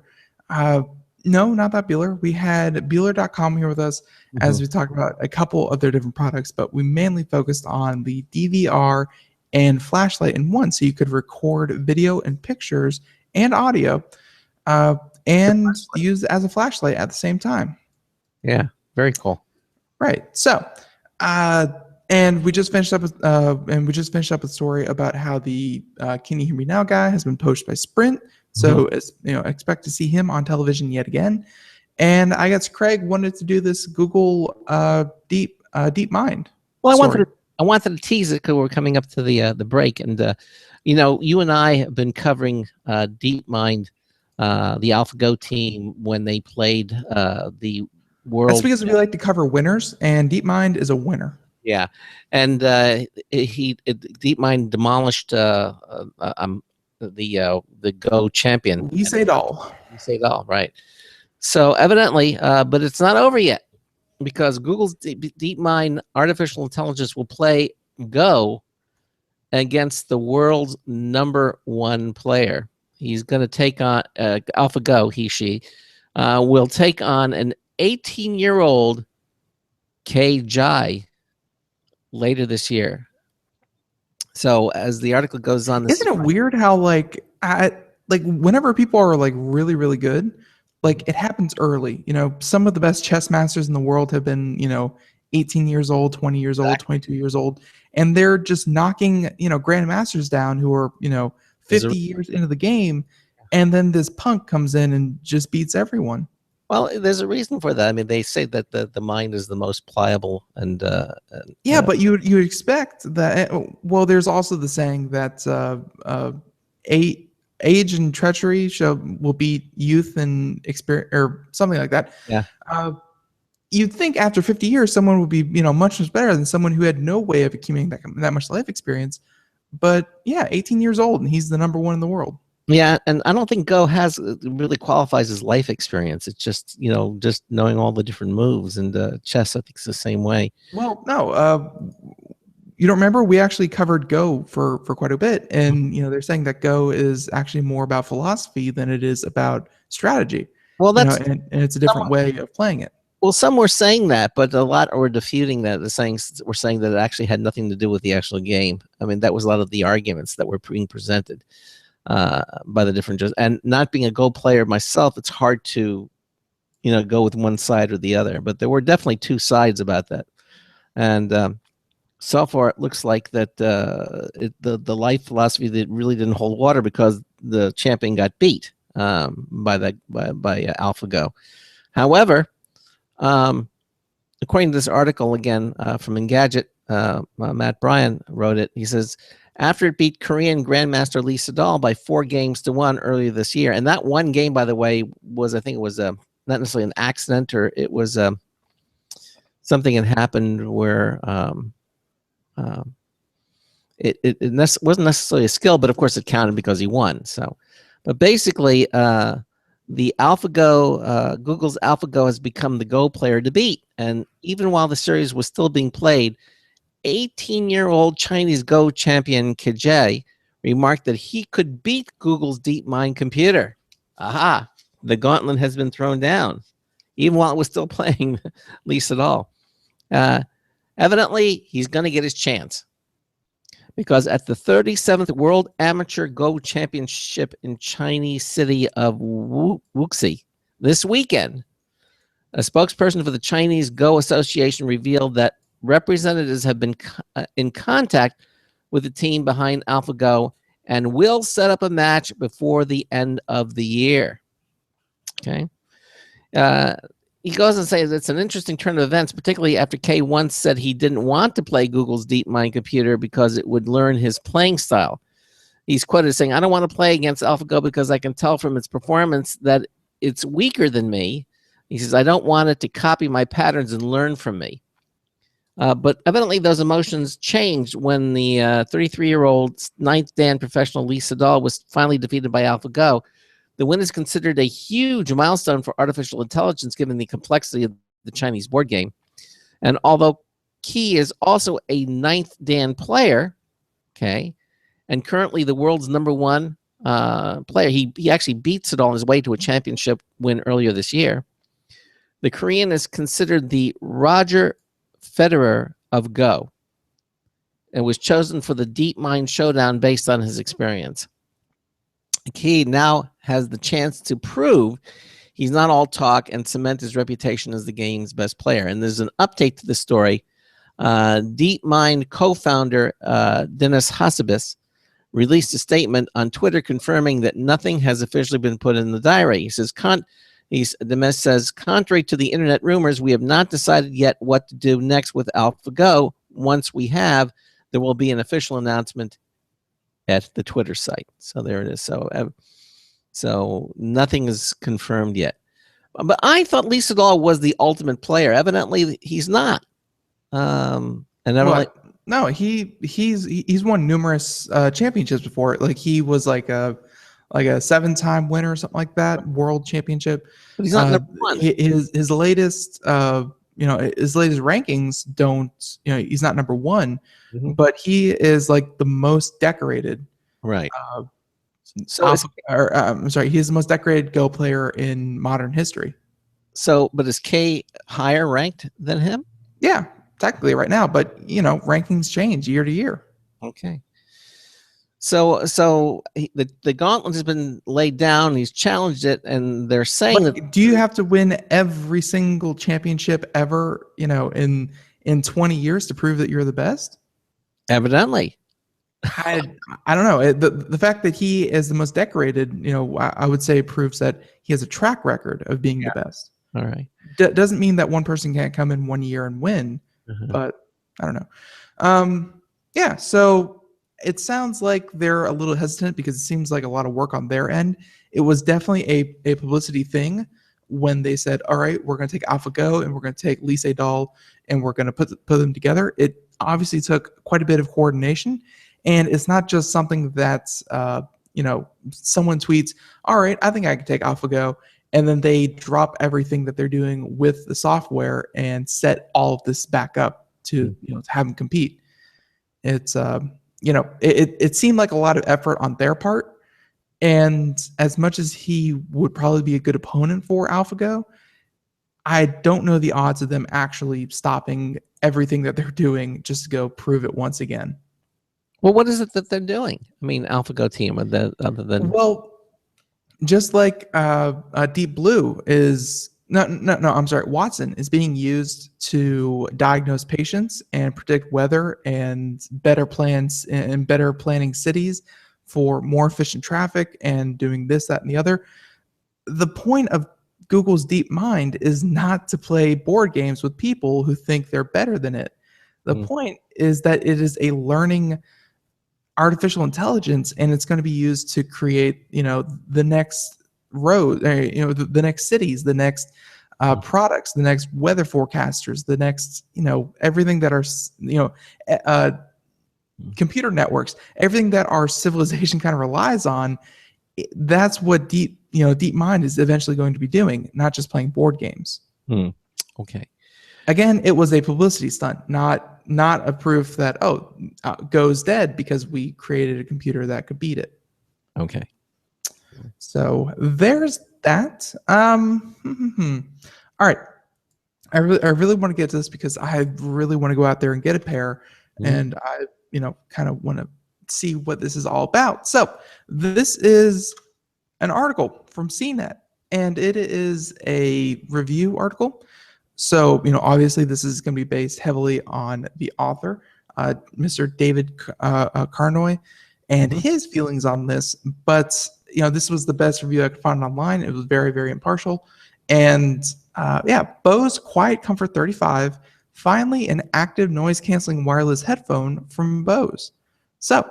No, not that Beüler. We had Beüler.com here with us as we talked about a couple of their different products, but we mainly focused on the DVR and flashlight in one, so you could record video and pictures and audio and use it as a flashlight at the same time. Yeah, very cool. Right. So, and we just finished up with a story about how the "Can You Hear Me Now" guy has been poached by Sprint. So, expect to see him on television yet again. And I guess Craig wanted to do this Google DeepMind. Well, story. I wanted to tease it because we're coming up to the break, and you and I have been covering DeepMind, the AlphaGo team when they played the world. That's because we like to cover winners, and DeepMind is a winner. Yeah, and DeepMind demolished the Go champion. You say it all. You say it all, right? So evidently, but it's not over yet, because Google's DeepMind artificial intelligence will play Go against the world's #1 player. He's going to take on AlphaGo. She will take on an 18-year-old Jai later this year. So as the article goes on, isn't it weird how whenever people are really, really good, it happens early. Some of the best chess masters in the world have been 18 years old, 20 years old, 22 years old, and they're just knocking grandmasters down who are 50 years into the game, and then this punk comes in and just beats everyone. Well, there's a reason for that. I mean, they say that the mind is the most pliable, and but you expect that. Well, there's also the saying that age and treachery will beat youth and experience, or something like that. Yeah. You'd think after 50 years, someone would be much better than someone who had no way of accumulating that much life experience. But yeah, 18 years old, and he's the #1 in the world. Yeah, and I don't think Go really qualifies as life experience. It's just just knowing all the different moves, and chess I think is the same way. Well, no, you don't remember? We actually covered Go for quite a bit, and they're saying that Go is actually more about philosophy than it is about strategy. Well, that's and it's a different way of playing it. Well, some were saying that, but a lot were disputing that. We're saying that it actually had nothing to do with the actual game. I mean, that was a lot of the arguments that were being presented by the different judges. And not being a Go player myself, it's hard to, go with one side or the other. But there were definitely two sides about that. And so far, it looks like that the life philosophy that really didn't hold water, because the champion got beat by AlphaGo. However, according to this article again from Engadget, Matt Bryan wrote it. He says, after it beat Korean Grandmaster Lee Sedol by 4-1 earlier this year, and that one game, by the way, was, I think it was not necessarily an accident, or it was something that happened where it wasn't necessarily a skill, but of course it counted because he won. So, but basically, the AlphaGo, Google's AlphaGo has become the Go player to beat. And even while the series was still being played, 18-year-old Chinese Go champion Jai remarked that he could beat Google's DeepMind computer. Aha! The gauntlet has been thrown down, even while it was still playing Lee Sedol. Evidently, he's going to get his chance, because at the 37th World Amateur Go Championship in Chinese city of Wuxi this weekend, a spokesperson for the Chinese Go Association revealed that representatives have been in contact with the team behind AlphaGo and will set up a match before the end of the year. Okay. He goes and says it's an interesting turn of events, particularly after Kay once said he didn't want to play Google's DeepMind computer because it would learn his playing style. He's quoted as saying, I don't want to play against AlphaGo because I can tell from its performance that it's weaker than me. He says, I don't want it to copy my patterns and learn from me. But evidently those emotions changed when the 33-year-old ninth Dan professional Lee Sedol was finally defeated by AlphaGo. The win is considered a huge milestone for artificial intelligence given the complexity of the Chinese board game. And although Key is also a ninth Dan player, okay, and currently the world's #1 player, he actually beat Sedol on his way to a championship win earlier this year. The Korean is considered the Roger Federer of Go and was chosen for the Deep Mind Showdown based on his experience. Key now has the chance to prove he's not all talk and cement his reputation as the game's best player. And there's an update to the story. Deep Mind co-founder Dennis Hassabis released a statement on Twitter confirming that nothing has officially been put in the diary. He says, Demis says, contrary to the internet rumors, we have not decided yet what to do next with AlphaGo. Once we have, there will be an official announcement at the Twitter site. So there it is. So nothing is confirmed yet. But I thought Lee Sedol was the ultimate player. Evidently, he's not. And no, he's won numerous championships before. Like he was like a 7-time winner or something like that, world championship. But he's not #1. His latest his latest rankings don't, he's not #1, but he is like the most decorated. Right. I'm sorry, he's the most decorated Go player in modern history. So, but is K higher ranked than him? Yeah, technically right now, but rankings change year to year. Okay. So the gauntlet has been laid down. He's challenged it, and they're saying that. Do you have to win every single championship ever, in 20 years to prove that you're the best? Evidently. I don't know. The fact that he is the most decorated, I would say proves that he has a track record of being the best. All right. Doesn't mean that one person can't come in 1 year and win, but I don't know. Yeah. So it sounds like they're a little hesitant because it seems like a lot of work on their end. It was definitely a publicity thing when they said, all right, we're going to take AlphaGo and we're going to take Lee Sedol and we're going to put them together. It obviously took quite a bit of coordination. And it's not just something that, someone tweets, all right, I think I can take AlphaGo. And then they drop everything that they're doing with the software and set all of this back up to, to have them compete. It's, it seemed like a lot of effort on their part. And as much as he would probably be a good opponent for AlphaGo, I don't know the odds of them actually stopping everything that they're doing just to go prove it once again. Well, what is it that they're doing? I mean, AlphaGo team, other than just like Deep Blue is I'm sorry, Watson is being used to diagnose patients and predict weather and better plans and better planning cities for more efficient traffic and doing this, that, and the other. The point of Google's Deep Mind is not to play board games with people who think they're better than it. The point is that it is a learning artificial intelligence, and it's going to be used to create, the next road, the next cities, the next products, the next weather forecasters, the next, everything that are, computer networks, everything that our civilization kind of relies on. That's what Deep Mind is eventually going to be doing, not just playing board games. Okay. Again, it was a publicity stunt, not a proof that Go's dead because we created a computer that could beat it. Okay. So there's that. All right. I really want to get to this because I really want to go out there and get a pair, and I kind of want to see what this is all about. So this is an article from CNET, and it is a review article. So, obviously this is going to be based heavily on the author, Mr. David Carnoy, and his feelings on this. But, this was the best review I could find online. It was very, very impartial. And, Bose Quiet Comfort 35, finally an active noise-canceling wireless headphone from Bose. So,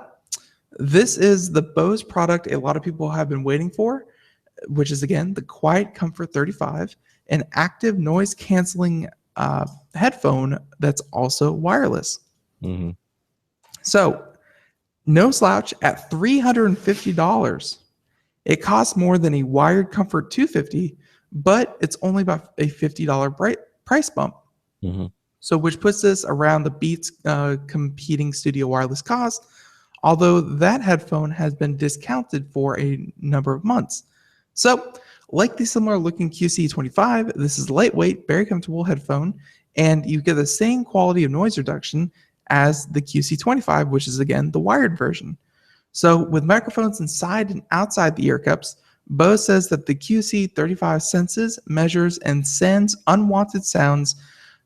this is the Bose product a lot of people have been waiting for, which is, again, the Quiet Comfort 35. An active noise canceling headphone that's also wireless. Mm-hmm. So, no slouch at $350. It costs more than a wired Comfort 250, but it's only about a $50 price bump. Mm-hmm. So, which puts this around the Beats competing studio wireless cost, although that headphone has been discounted for a number of months. So, like the similar looking QC25, this is a lightweight, very comfortable headphone, and you get the same quality of noise reduction as the QC25, which is again the wired version. So, with microphones inside and outside the ear cups, Bose says that the QC35 senses, measures, and sends unwanted sounds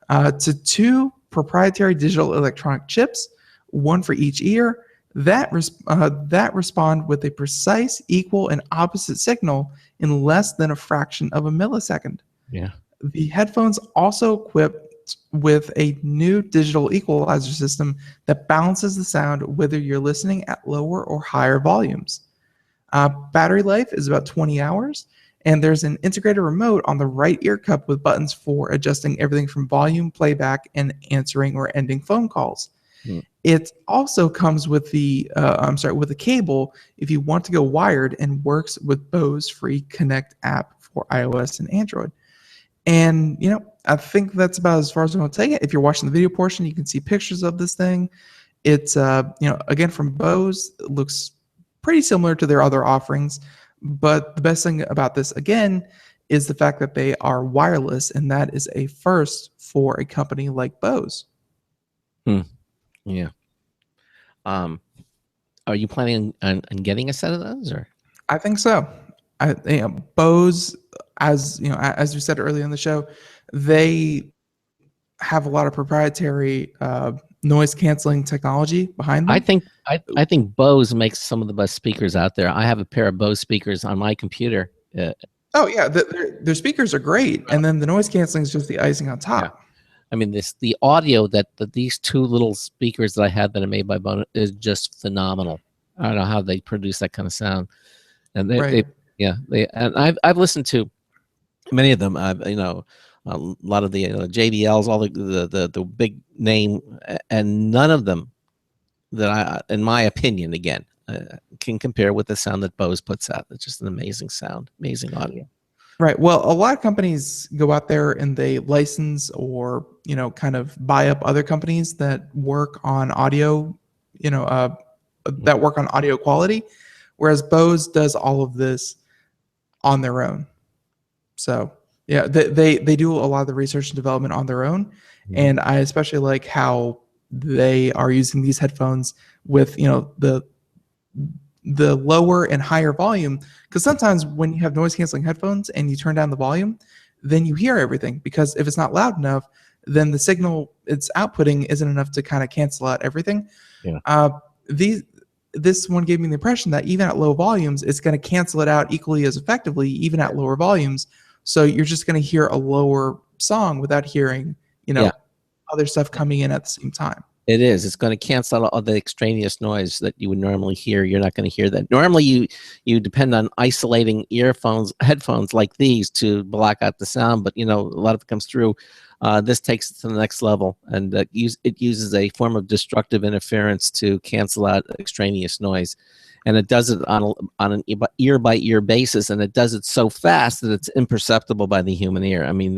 to 2 proprietary digital electronic chips, one for each ear, that respond with a precise, equal, and opposite signal in less than a fraction of a millisecond. Yeah. The headphones also equipped with a new digital equalizer system that balances the sound whether you're listening at lower or higher volumes. Battery life is about 20 hours, and there's an integrated remote on the right ear cup with buttons for adjusting everything from volume, playback, and answering or ending phone calls. It also comes with the with a cable if you want to go wired, and works with Bose free Connect app for iOS and Android. And I think that's about as far as I'm going to take it. If you're watching the video portion, you can see pictures of this thing. It's again from Bose. It looks pretty similar to their other offerings, but the best thing about this again is the fact that they are wireless, and that is a first for a company like Bose. Yeah. Are you planning on getting a set of those, or? I think so. Bose, as we said earlier in the show, they have a lot of proprietary noise canceling technology behind them. I think Bose makes some of the best speakers out there. I have a pair of Bose speakers on my computer. Oh yeah, their speakers are great, and then the noise canceling is just the icing on top. Yeah. I mean, the audio that these 2 little speakers that I had that are made by Bose is just phenomenal. I don't know how they produce that kind of sound, and and I've listened to many of them. A lot of the JBLs, all the big name, and none of them that in my opinion, again, can compare with the sound that Bose puts out. It's just an amazing sound, amazing audio. Right. Well, a lot of companies go out there and they license or, kind of buy up other companies that work on audio, that work on audio quality, whereas Bose does all of this on their own. So, yeah, they do a lot of the research and development on their own. And I especially like how they are using these headphones with, the lower and higher volume, because sometimes when you have noise canceling headphones and you turn down the volume, then you hear everything, because if it's not loud enough, then the signal it's outputting isn't enough to kind of cancel out everything. This one gave me the impression that even at low volumes, it's going to cancel it out equally as effectively, even at lower volumes. So you're just going to hear a lower song without hearing other stuff coming in at the same time. It is. It's going to cancel out all the extraneous noise that you would normally hear. You're not going to hear that. Normally, you depend on isolating headphones like these to block out the sound, but a lot of it comes through. This takes it to the next level, and it uses a form of destructive interference to cancel out extraneous noise, and it does it on an ear by ear basis, and it does it so fast that it's imperceptible by the human ear. I mean,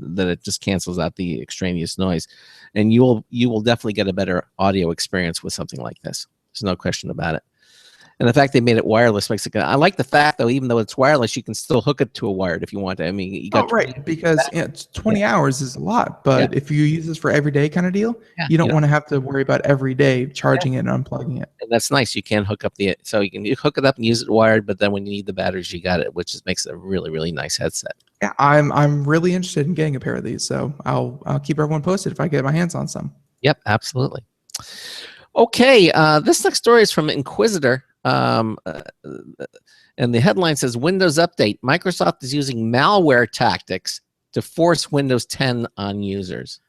that it just cancels out the extraneous noise, and you will definitely get a better audio experience with something like this. There's no question about it. And the fact they made it wireless makes it good. I like the fact, though, even though it's wireless, you can still hook it to a wired if you want to. I mean, you got because 20 hours is a lot, but if you use this for everyday kind of deal, you don't want to have to worry about every day charging it and unplugging it. And that's nice. You can hook up so you can hook it up and use it wired, but then when you need the batteries, you got it, which makes it a really, really nice headset. Yeah, I'm really interested in getting a pair of these, so I'll keep everyone posted if I get my hands on some. Yep, absolutely. Okay, this next story is from Inquisitor. And the headline says, Windows Update. Microsoft is using malware tactics to force Windows 10 on users.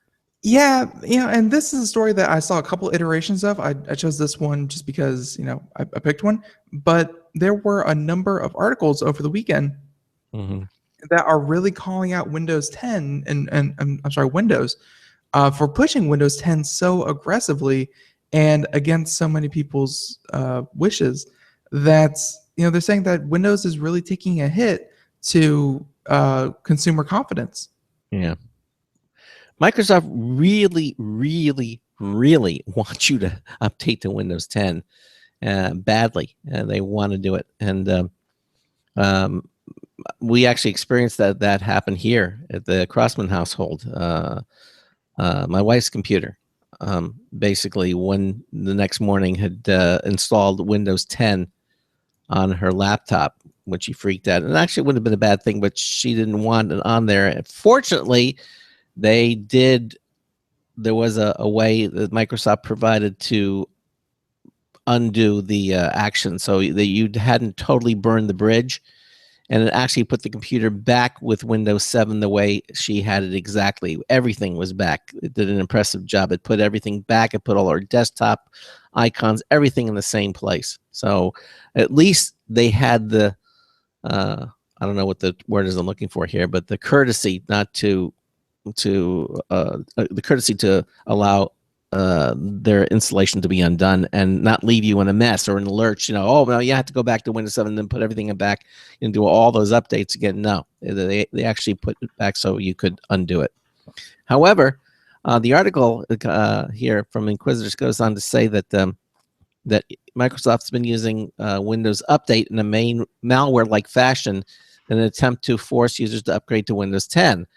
Yeah, and this is a story that I saw a couple iterations of. I chose this one just because, I picked one. But there were a number of articles over the weekend that are really calling out Windows 10 and I'm sorry, Windows for pushing Windows 10 so aggressively and against so many people's wishes that they're saying that Windows is really taking a hit to consumer confidence. Yeah. Microsoft really, really, really wants you to update to Windows 10 badly. They want to do it. And we actually experienced that happen here at the Crossman household. My wife's computer, basically, when the next morning had installed Windows 10 on her laptop, which she freaked out. And actually, it would have been a bad thing, but she didn't want it on there. And fortunately, they did. There was a way that Microsoft provided to undo the action, so that you hadn't totally burned the bridge, and it actually put the computer back with Windows 7 the way she had it exactly. Everything was back. It did an impressive job. It put everything back. It put all our desktop icons, everything in the same place. So at least they had the, I don't know what the word is I'm looking for here, but the courtesy not to the courtesy to allow their installation to be undone and not leave you in a mess or in a lurch. Oh, well, you have to go back to Windows 7 and then put everything back and do all those updates again. No, they actually put it back so you could undo it. However, the article here from Inquisitors goes on to say that that Microsoft's been using Windows Update in a main malware-like fashion in an attempt to force users to upgrade to Windows 10.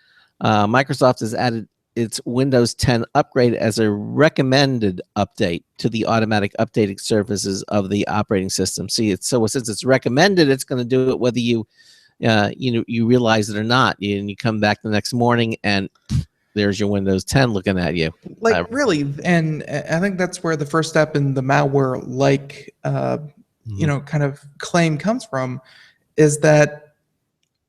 Microsoft has added its Windows 10 upgrade as a recommended update to the automatic updating services of the operating system. See, since it's recommended, it's going to do it whether you realize it or not. And you come back the next morning and there's your Windows 10 looking at you. Really, and I think that's where the first step in the malware-like, kind of claim comes from, is that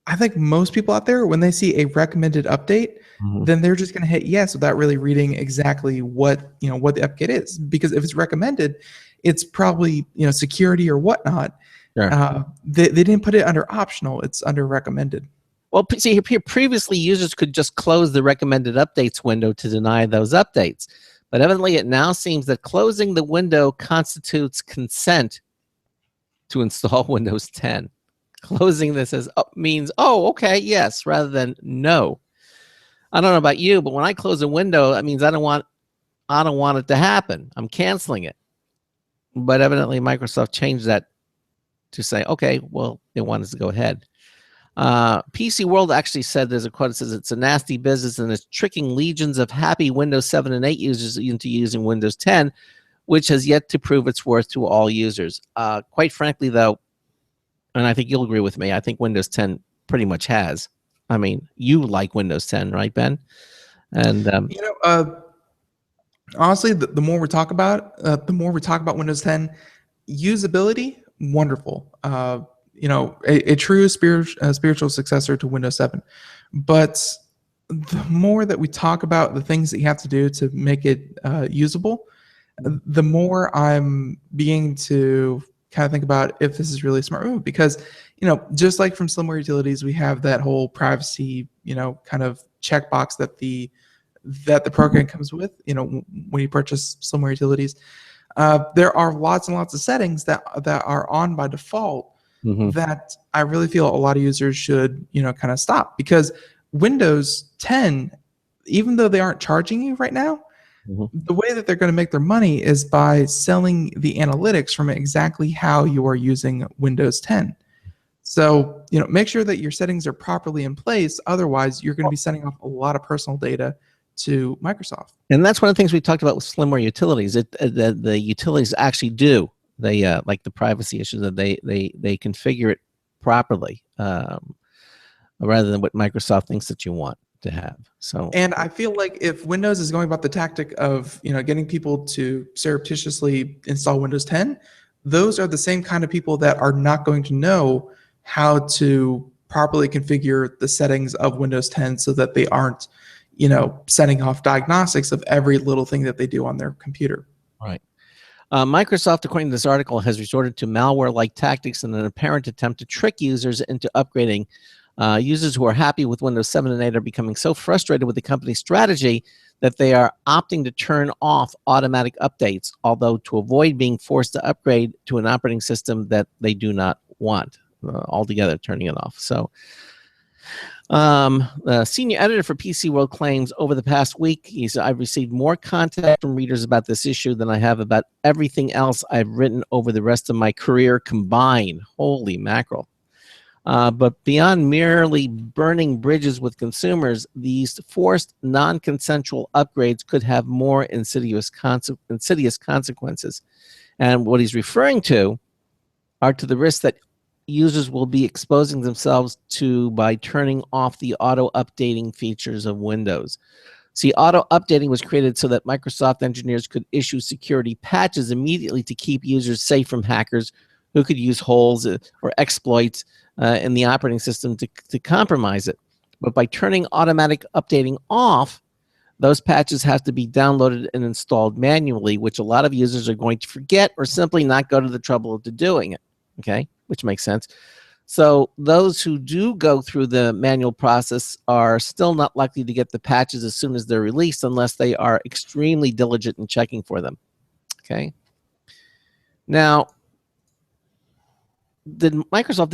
I think most people out there, when they see a recommended update, then they're just going to hit yes without really reading exactly what the update is. Because if it's recommended, it's probably security or whatnot. Sure. They didn't put it under optional; it's under recommended. Well, see, here previously users could just close the recommended updates window to deny those updates, but evidently it now seems that closing the window constitutes consent to install Windows 10. Closing this means, okay, yes, rather than no. I don't know about you, but when I close a window, that means I don't want it to happen. I'm canceling it. But evidently Microsoft changed that to say, okay, well, they want us to go ahead. PC World actually said, there's a quote that says, it's a nasty business and it's tricking legions of happy Windows 7 and 8 users into using Windows 10, which has yet to prove its worth to all users. Quite frankly, though, and I think you'll agree with me, I think Windows 10 pretty much has. I mean, you like Windows 10, right, Ben? And honestly, the more we talk about Windows 10, usability, wonderful. A true spiritual successor to Windows 7. But the more that we talk about the things that you have to do to make it usable, the more I'm beginning to kind of think about if this is really a smart move. Because just like from Slimware Utilities, we have that whole privacy kind of checkbox that the program comes with when you purchase Slimware Utilities. There are lots and lots of settings that are on by default that I really feel a lot of users should kind of stop, because Windows 10, even though they aren't charging you right now, the way that they're going to make their money is by selling the analytics from exactly how you are using Windows 10. So, make sure that your settings are properly in place. Otherwise, you're going to be sending off a lot of personal data to Microsoft. And that's one of the things we talked about with Slimware Utilities. The utilities actually do. They like the privacy issues, that they configure it properly rather than what Microsoft thinks that you want to have. So, and I feel like if Windows is going about the tactic of getting people to surreptitiously install Windows 10, those are the same kind of people that are not going to know how to properly configure the settings of Windows 10 so that they aren't sending off diagnostics of every little thing that they do on their computer. Right. Microsoft, according to this article, has resorted to malware-like tactics in an apparent attempt to trick users into upgrading Users who are happy with Windows 7 and 8 are becoming so frustrated with the company's strategy that they are opting to turn off automatic updates, although to avoid being forced to upgrade to an operating system that they do not want, altogether turning it off. So the senior editor for PC World claims over the past week, he said, I've received more contact from readers about this issue than I have about everything else I've written over the rest of my career combined. Holy mackerel. But beyond merely burning bridges with consumers, these forced non-consensual upgrades could have more insidious consequences. And what he's referring to are to the risks that users will be exposing themselves to by turning off the auto-updating features of Windows. See, auto-updating was created so that Microsoft engineers could issue security patches immediately to keep users safe from hackers who could use holes or exploits in the operating system to compromise it. But by turning automatic updating off, those patches have to be downloaded and installed manually, which a lot of users are going to forget or simply not go to the trouble of doing it, okay? Which makes sense. So those who do go through the manual process are still not likely to get the patches as soon as they're released unless they are extremely diligent in checking for them, okay? Now, Microsoft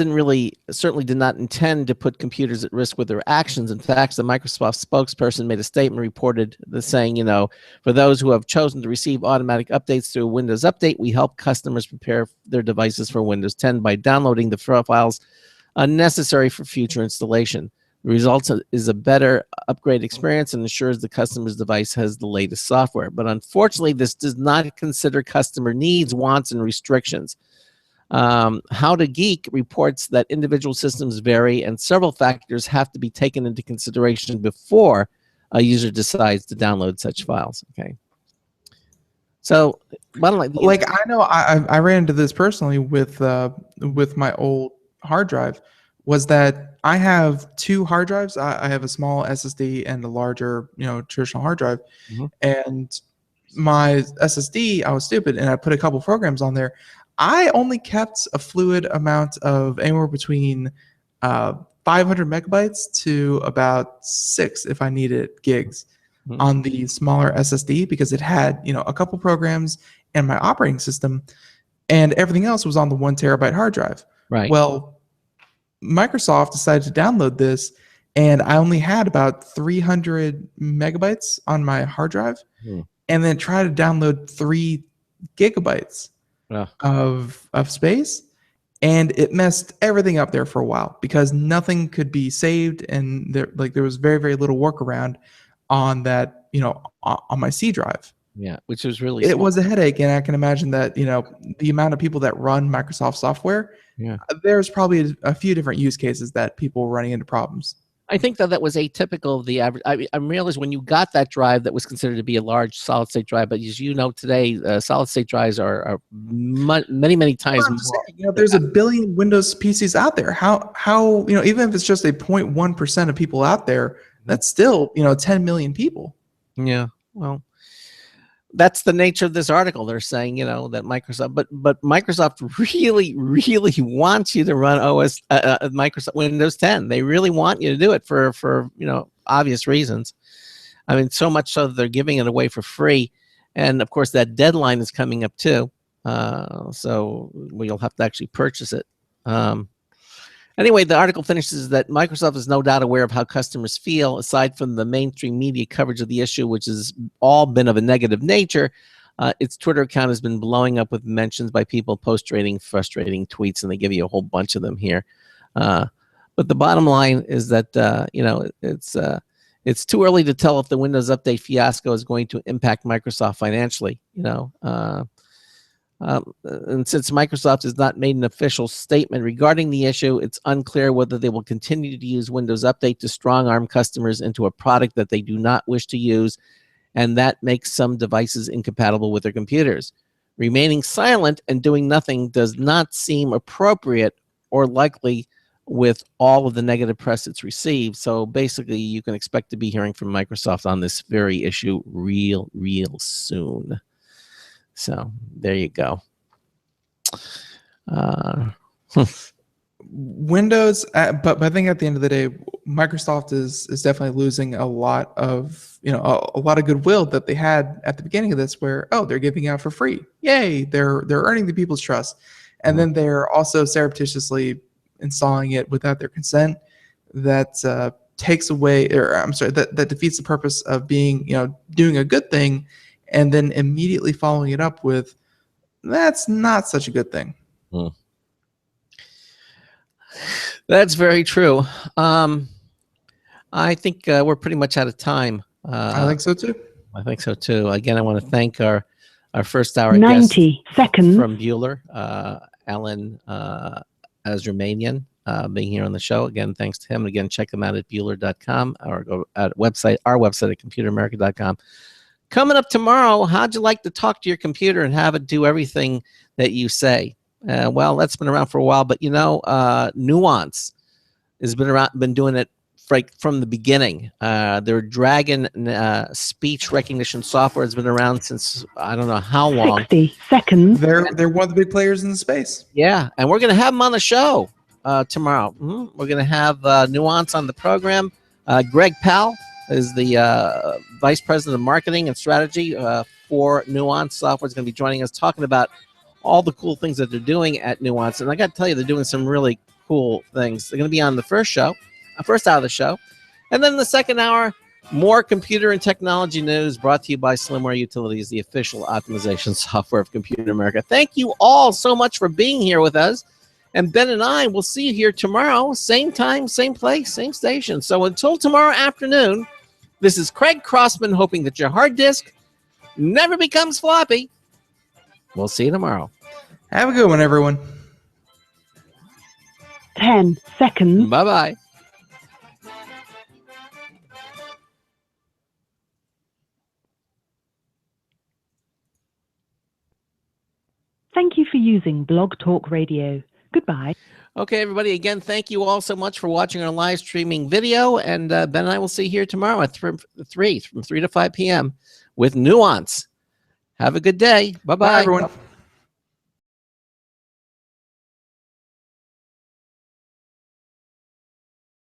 certainly did not intend to put computers at risk with their actions. In fact, the Microsoft spokesperson made a statement reported saying, for those who have chosen to receive automatic updates through a Windows Update, we help customers prepare their devices for Windows 10 by downloading the files necessary for future installation. The result is a better upgrade experience and ensures the customer's device has the latest software. But unfortunately, this does not consider customer needs, wants, and restrictions. How to Geek reports that individual systems vary and several factors have to be taken into consideration before a user decides to download such files. Okay. So, bottom line, like I know I ran into this personally with my old hard drive. Was that I have two hard drives. I have a small SSD and a larger, traditional hard drive. Mm-hmm. And my SSD, I was stupid and I put a couple programs on there. I only kept a fluid amount of anywhere between 500 megabytes to about 6 if I needed gigs on the smaller SSD because it had, a couple programs and my operating system, and everything else was on the 1 terabyte hard drive. Right. Well, Microsoft decided to download this, and I only had about 300 megabytes on my hard drive, and then tried to download 3 gigabytes. Of space, and it messed everything up there for a while because nothing could be saved, and there was very, very little workaround on that, on my C drive. Yeah, which was really it was a headache, and I can imagine that the amount of people that run Microsoft software, there's probably a few different use cases that people were running into problems. I think that was atypical of the average. I realized when you got that drive that was considered to be a large solid-state drive, but as you know today, solid-state drives are many, many times more. Saying, there's a billion Windows PCs out there. How even if it's just a 0.1% of people out there, that's still 10 million people. Yeah, well, that's the nature of this article. They're saying, that Microsoft, but Microsoft really, really wants you to run Microsoft Windows 10. They really want you to do it for obvious reasons. I mean, so much so that they're giving it away for free, and of course that deadline is coming up too. So you'll have to actually purchase it. Anyway, the article finishes that Microsoft is no doubt aware of how customers feel. Aside from the mainstream media coverage of the issue, which has all been of a negative nature, its Twitter account has been blowing up with mentions by people frustrating tweets, and they give you a whole bunch of them here. But the bottom line is that it's too early to tell if the Windows Update fiasco is going to impact Microsoft financially. And since Microsoft has not made an official statement regarding the issue, it's unclear whether they will continue to use Windows Update to strong-arm customers into a product that they do not wish to use, and that makes some devices incompatible with their computers. Remaining silent and doing nothing does not seem appropriate or likely with all of the negative press it's received. So basically, you can expect to be hearing from Microsoft on this very issue real soon. So there you go. Windows, but I think at the end of the day, Microsoft is definitely losing a lot of a lot of goodwill that they had at the beginning of this, where they're giving out for free, yay, they're earning the people's trust, and then they're also surreptitiously installing it without their consent. That takes away, or I'm sorry, that defeats the purpose of being doing a good thing, and then immediately following it up with that's not such a good thing. That's very true. I think we're pretty much out of time. I think so too. I think so too. Again, I want to thank our first hour 90 guest seconds. from Beüler, Alan Azrumanian, being here on the show. Again, thanks to him. Again, check them out at Beüler.com or go at our website at computeramerica.com. Coming up tomorrow, how'd you like to talk to your computer and have it do everything that you say? Well, that's been around for a while, but Nuance has been doing it from the beginning. Their Dragon speech recognition software has been around since I don't know how long. 60 seconds. They're one of the big players in the space. Yeah, and we're going to have them on the show tomorrow. We're going to have Nuance on the program. Greg Powell is the Vice President of Marketing and Strategy for Nuance Software. Is going to be joining us talking about all the cool things that they're doing at Nuance. And I got to tell you, they're doing some really cool things. They're going to be on the first hour of the show. And then the second hour, more computer and technology news brought to you by Slimware Utilities, the official optimization software of Computer America. Thank you all so much for being here with us. And Ben and I will see you here tomorrow, same time, same place, same station. So until tomorrow afternoon, this is Craig Crossman, hoping that your hard disk never becomes floppy. We'll see you tomorrow. Have a good one, everyone. 10 seconds. Bye-bye. Thank you for using Blog Talk Radio. Goodbye. Okay, everybody, again, thank you all so much for watching our live streaming video. And Ben and I will see you here tomorrow at 3 to 5 p.m. with Nuance. Have a good day. Bye-bye. Bye, everyone.